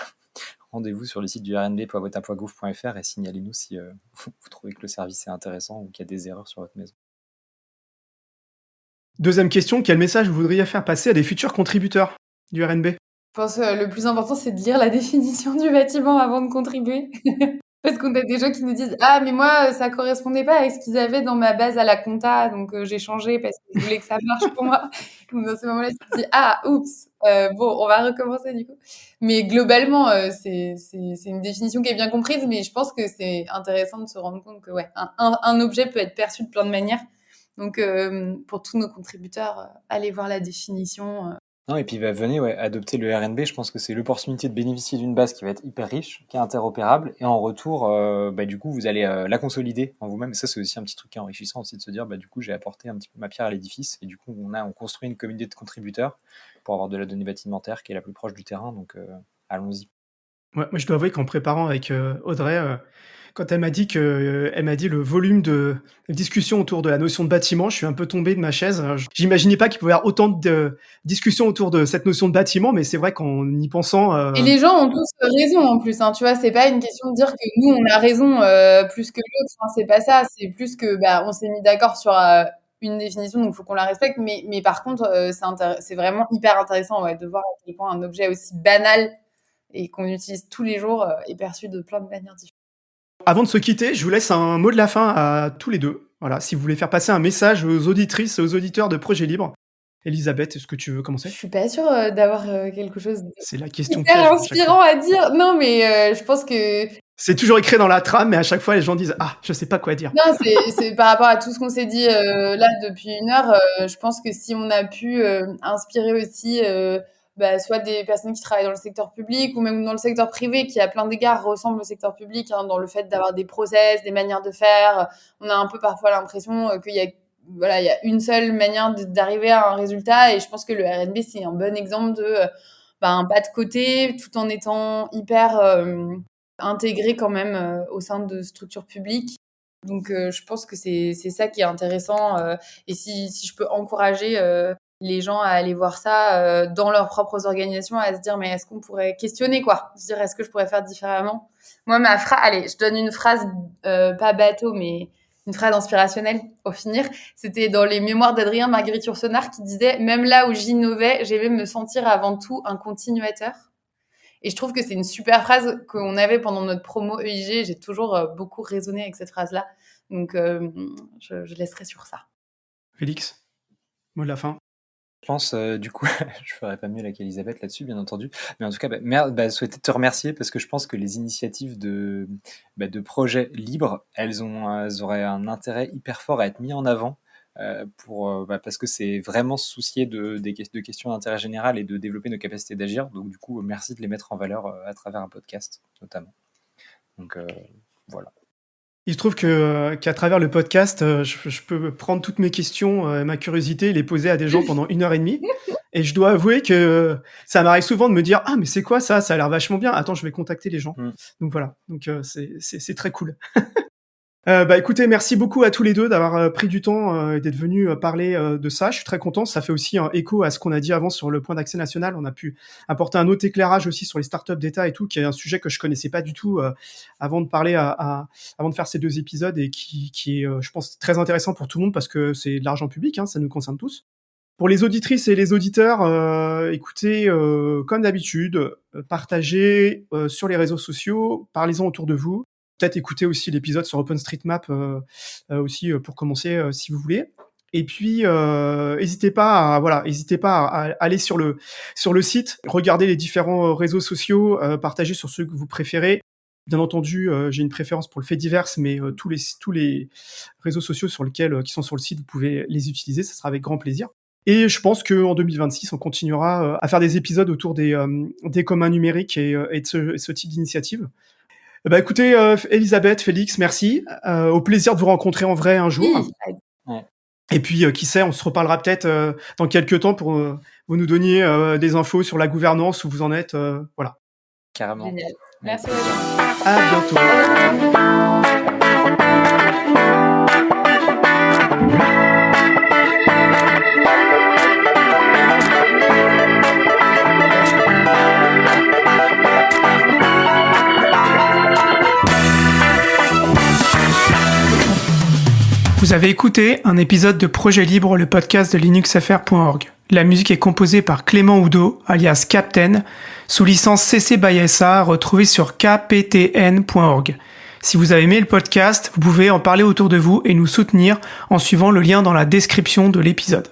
rendez-vous sur le site du rnb.botin.gouv.fr et signalez-nous si vous trouvez que le service est intéressant ou qu'il y a des erreurs sur votre maison. Deuxième question, quel message vous voudriez faire passer à des futurs contributeurs du RNB? Je pense que le plus important, c'est de lire la définition du bâtiment avant de contribuer. Parce qu'on a des gens qui nous disent ah mais moi ça correspondait pas avec ce qu'ils avaient dans ma base à la compta donc j'ai changé parce qu'ils voulaient que ça marche pour moi. Donc dans ce moment-là tu te dis ah oups bon on va recommencer du coup. Mais globalement c'est une définition qui est bien comprise mais je pense que c'est intéressant de se rendre compte que ouais un objet peut être perçu de plein de manières. Donc pour tous nos contributeurs allez voir la définition. Non, et puis venez adopter le RNB. Je pense que c'est l'opportunité de bénéficier d'une base qui va être hyper riche, qui est interopérable, et en retour, du coup, vous allez la consolider en vous-même. Et ça, c'est aussi un petit truc qui est enrichissant aussi de se dire, du coup, j'ai apporté un petit peu ma pierre à l'édifice, et du coup, on construit une communauté de contributeurs pour avoir de la donnée bâtimentaire qui est la plus proche du terrain. Donc, allons-y. Ouais, moi, je dois avouer qu'en préparant avec Audrey, quand elle m'a dit le volume de discussions autour de la notion de bâtiment, je suis un peu tombé de ma chaise. J'imaginais pas qu'il pouvait y avoir autant de discussions autour de cette notion de bâtiment, mais c'est vrai qu'en y pensant... Et les gens ont tous raison en plus, hein, tu vois, c'est pas une question de dire que nous on a raison plus que l'autre, hein, c'est pas ça, c'est plus que on s'est mis d'accord sur une définition, donc il faut qu'on la respecte, mais par contre c'est vraiment hyper intéressant de voir à quel point un objet aussi banal et qu'on utilise tous les jours est perçu de plein de manières différentes. Avant de se quitter, je vous laisse un mot de la fin à tous les deux. Voilà, si vous voulez faire passer un message aux auditrices et aux auditeurs de Projet Libre. Elisabeth, est-ce que tu veux commencer? Je suis pas sûre d'avoir quelque chose C'est la question hyper piège à chaque inspirant fois. à dire. Non, mais je pense que C'est toujours écrit dans la trame, mais à chaque fois, les gens disent « Ah, je sais pas quoi dire. » non, c'est par rapport à tout ce qu'on s'est dit là depuis une heure. Je pense que si on a pu inspirer aussi soit des personnes qui travaillent dans le secteur public ou même dans le secteur privé qui à plein d'égards ressemble au secteur public dans le fait d'avoir des process, des manières de faire. On a un peu parfois l'impression qu'il y a il y a une seule manière d'arriver à un résultat et je pense que le RNB c'est un bon exemple de un pas de côté tout en étant hyper intégré quand même au sein de structures publiques. Donc je pense que c'est ça qui est intéressant et si je peux encourager les gens à aller voir ça dans leurs propres organisations, à se dire mais est-ce qu'on pourrait questionner quoi, se dire est-ce que je pourrais faire différemment. Moi allez, je donne une phrase pas bateau mais une phrase inspirationnelle pour finir. C'était dans les mémoires d'Adrien Marguerite Yourcenar qui disait même là où j'innovais, j'aimais me sentir avant tout un continuateur. Et je trouve que c'est une super phrase qu'on avait pendant notre promo EIG. J'ai toujours beaucoup raisonné avec cette phrase-là. Donc, je laisserai sur ça. Félix, mot de la fin. Je pense, du coup, je ferais pas mieux qu'Elisabeth là-dessus, bien entendu. Mais en tout cas, souhaiter te remercier parce que je pense que les initiatives de projets libres, elles auraient un intérêt hyper fort à être mis en avant parce que c'est vraiment se soucier de questions d'intérêt général et de développer nos capacités d'agir. Donc, du coup, merci de les mettre en valeur à travers un podcast, notamment. Donc, voilà. Il se trouve qu'à travers le podcast, je peux prendre toutes mes questions et ma curiosité et les poser à des gens pendant 1h30. Et je dois avouer que ça m'arrive souvent de me dire « Ah, mais c'est quoi ça? Ça a l'air vachement bien. Attends, je vais contacter les gens. » Donc voilà, donc c'est très cool. Écoutez, merci beaucoup à tous les deux d'avoir pris du temps et d'être venus parler de ça. Je suis très content. Ça fait aussi un écho à ce qu'on a dit avant sur le point d'accès national. On a pu apporter un autre éclairage aussi sur les startups d'État et tout, qui est un sujet que je connaissais pas du tout avant de parler avant de faire ces 2 épisodes et qui est, je pense, très intéressant pour tout le monde parce que c'est de l'argent public, ça nous concerne tous. Pour les auditrices et les auditeurs, écoutez, comme d'habitude, partagez sur les réseaux sociaux, parlez-en autour de vous. Peut-être écouter aussi l'épisode sur OpenStreetMap aussi pour commencer si vous voulez. Et puis n'hésitez pas à aller sur le site, regarder les différents réseaux sociaux, partager sur ceux que vous préférez. Bien entendu, j'ai une préférence pour le fait divers, mais tous les réseaux sociaux qui sont sur le site, vous pouvez les utiliser, ça sera avec grand plaisir. Et je pense qu'en 2026, on continuera à faire des épisodes autour des communs numériques et de ce type d'initiative. Écoutez, Elisabeth, Félix, merci. Au plaisir de vous rencontrer en vrai un jour. Oui. Ouais. Et puis, qui sait, on se reparlera peut-être dans quelques temps pour vous nous donniez des infos sur la gouvernance, où vous en êtes. Voilà. Carrément. Génial. Merci. À bientôt. Vous avez écouté un épisode de Projet Libre, le podcast de linuxfr.org. La musique est composée par Clément Oudot, alias Captain, sous licence CC by SA, retrouvée sur kptn.org. Si vous avez aimé le podcast, vous pouvez en parler autour de vous et nous soutenir en suivant le lien dans la description de l'épisode.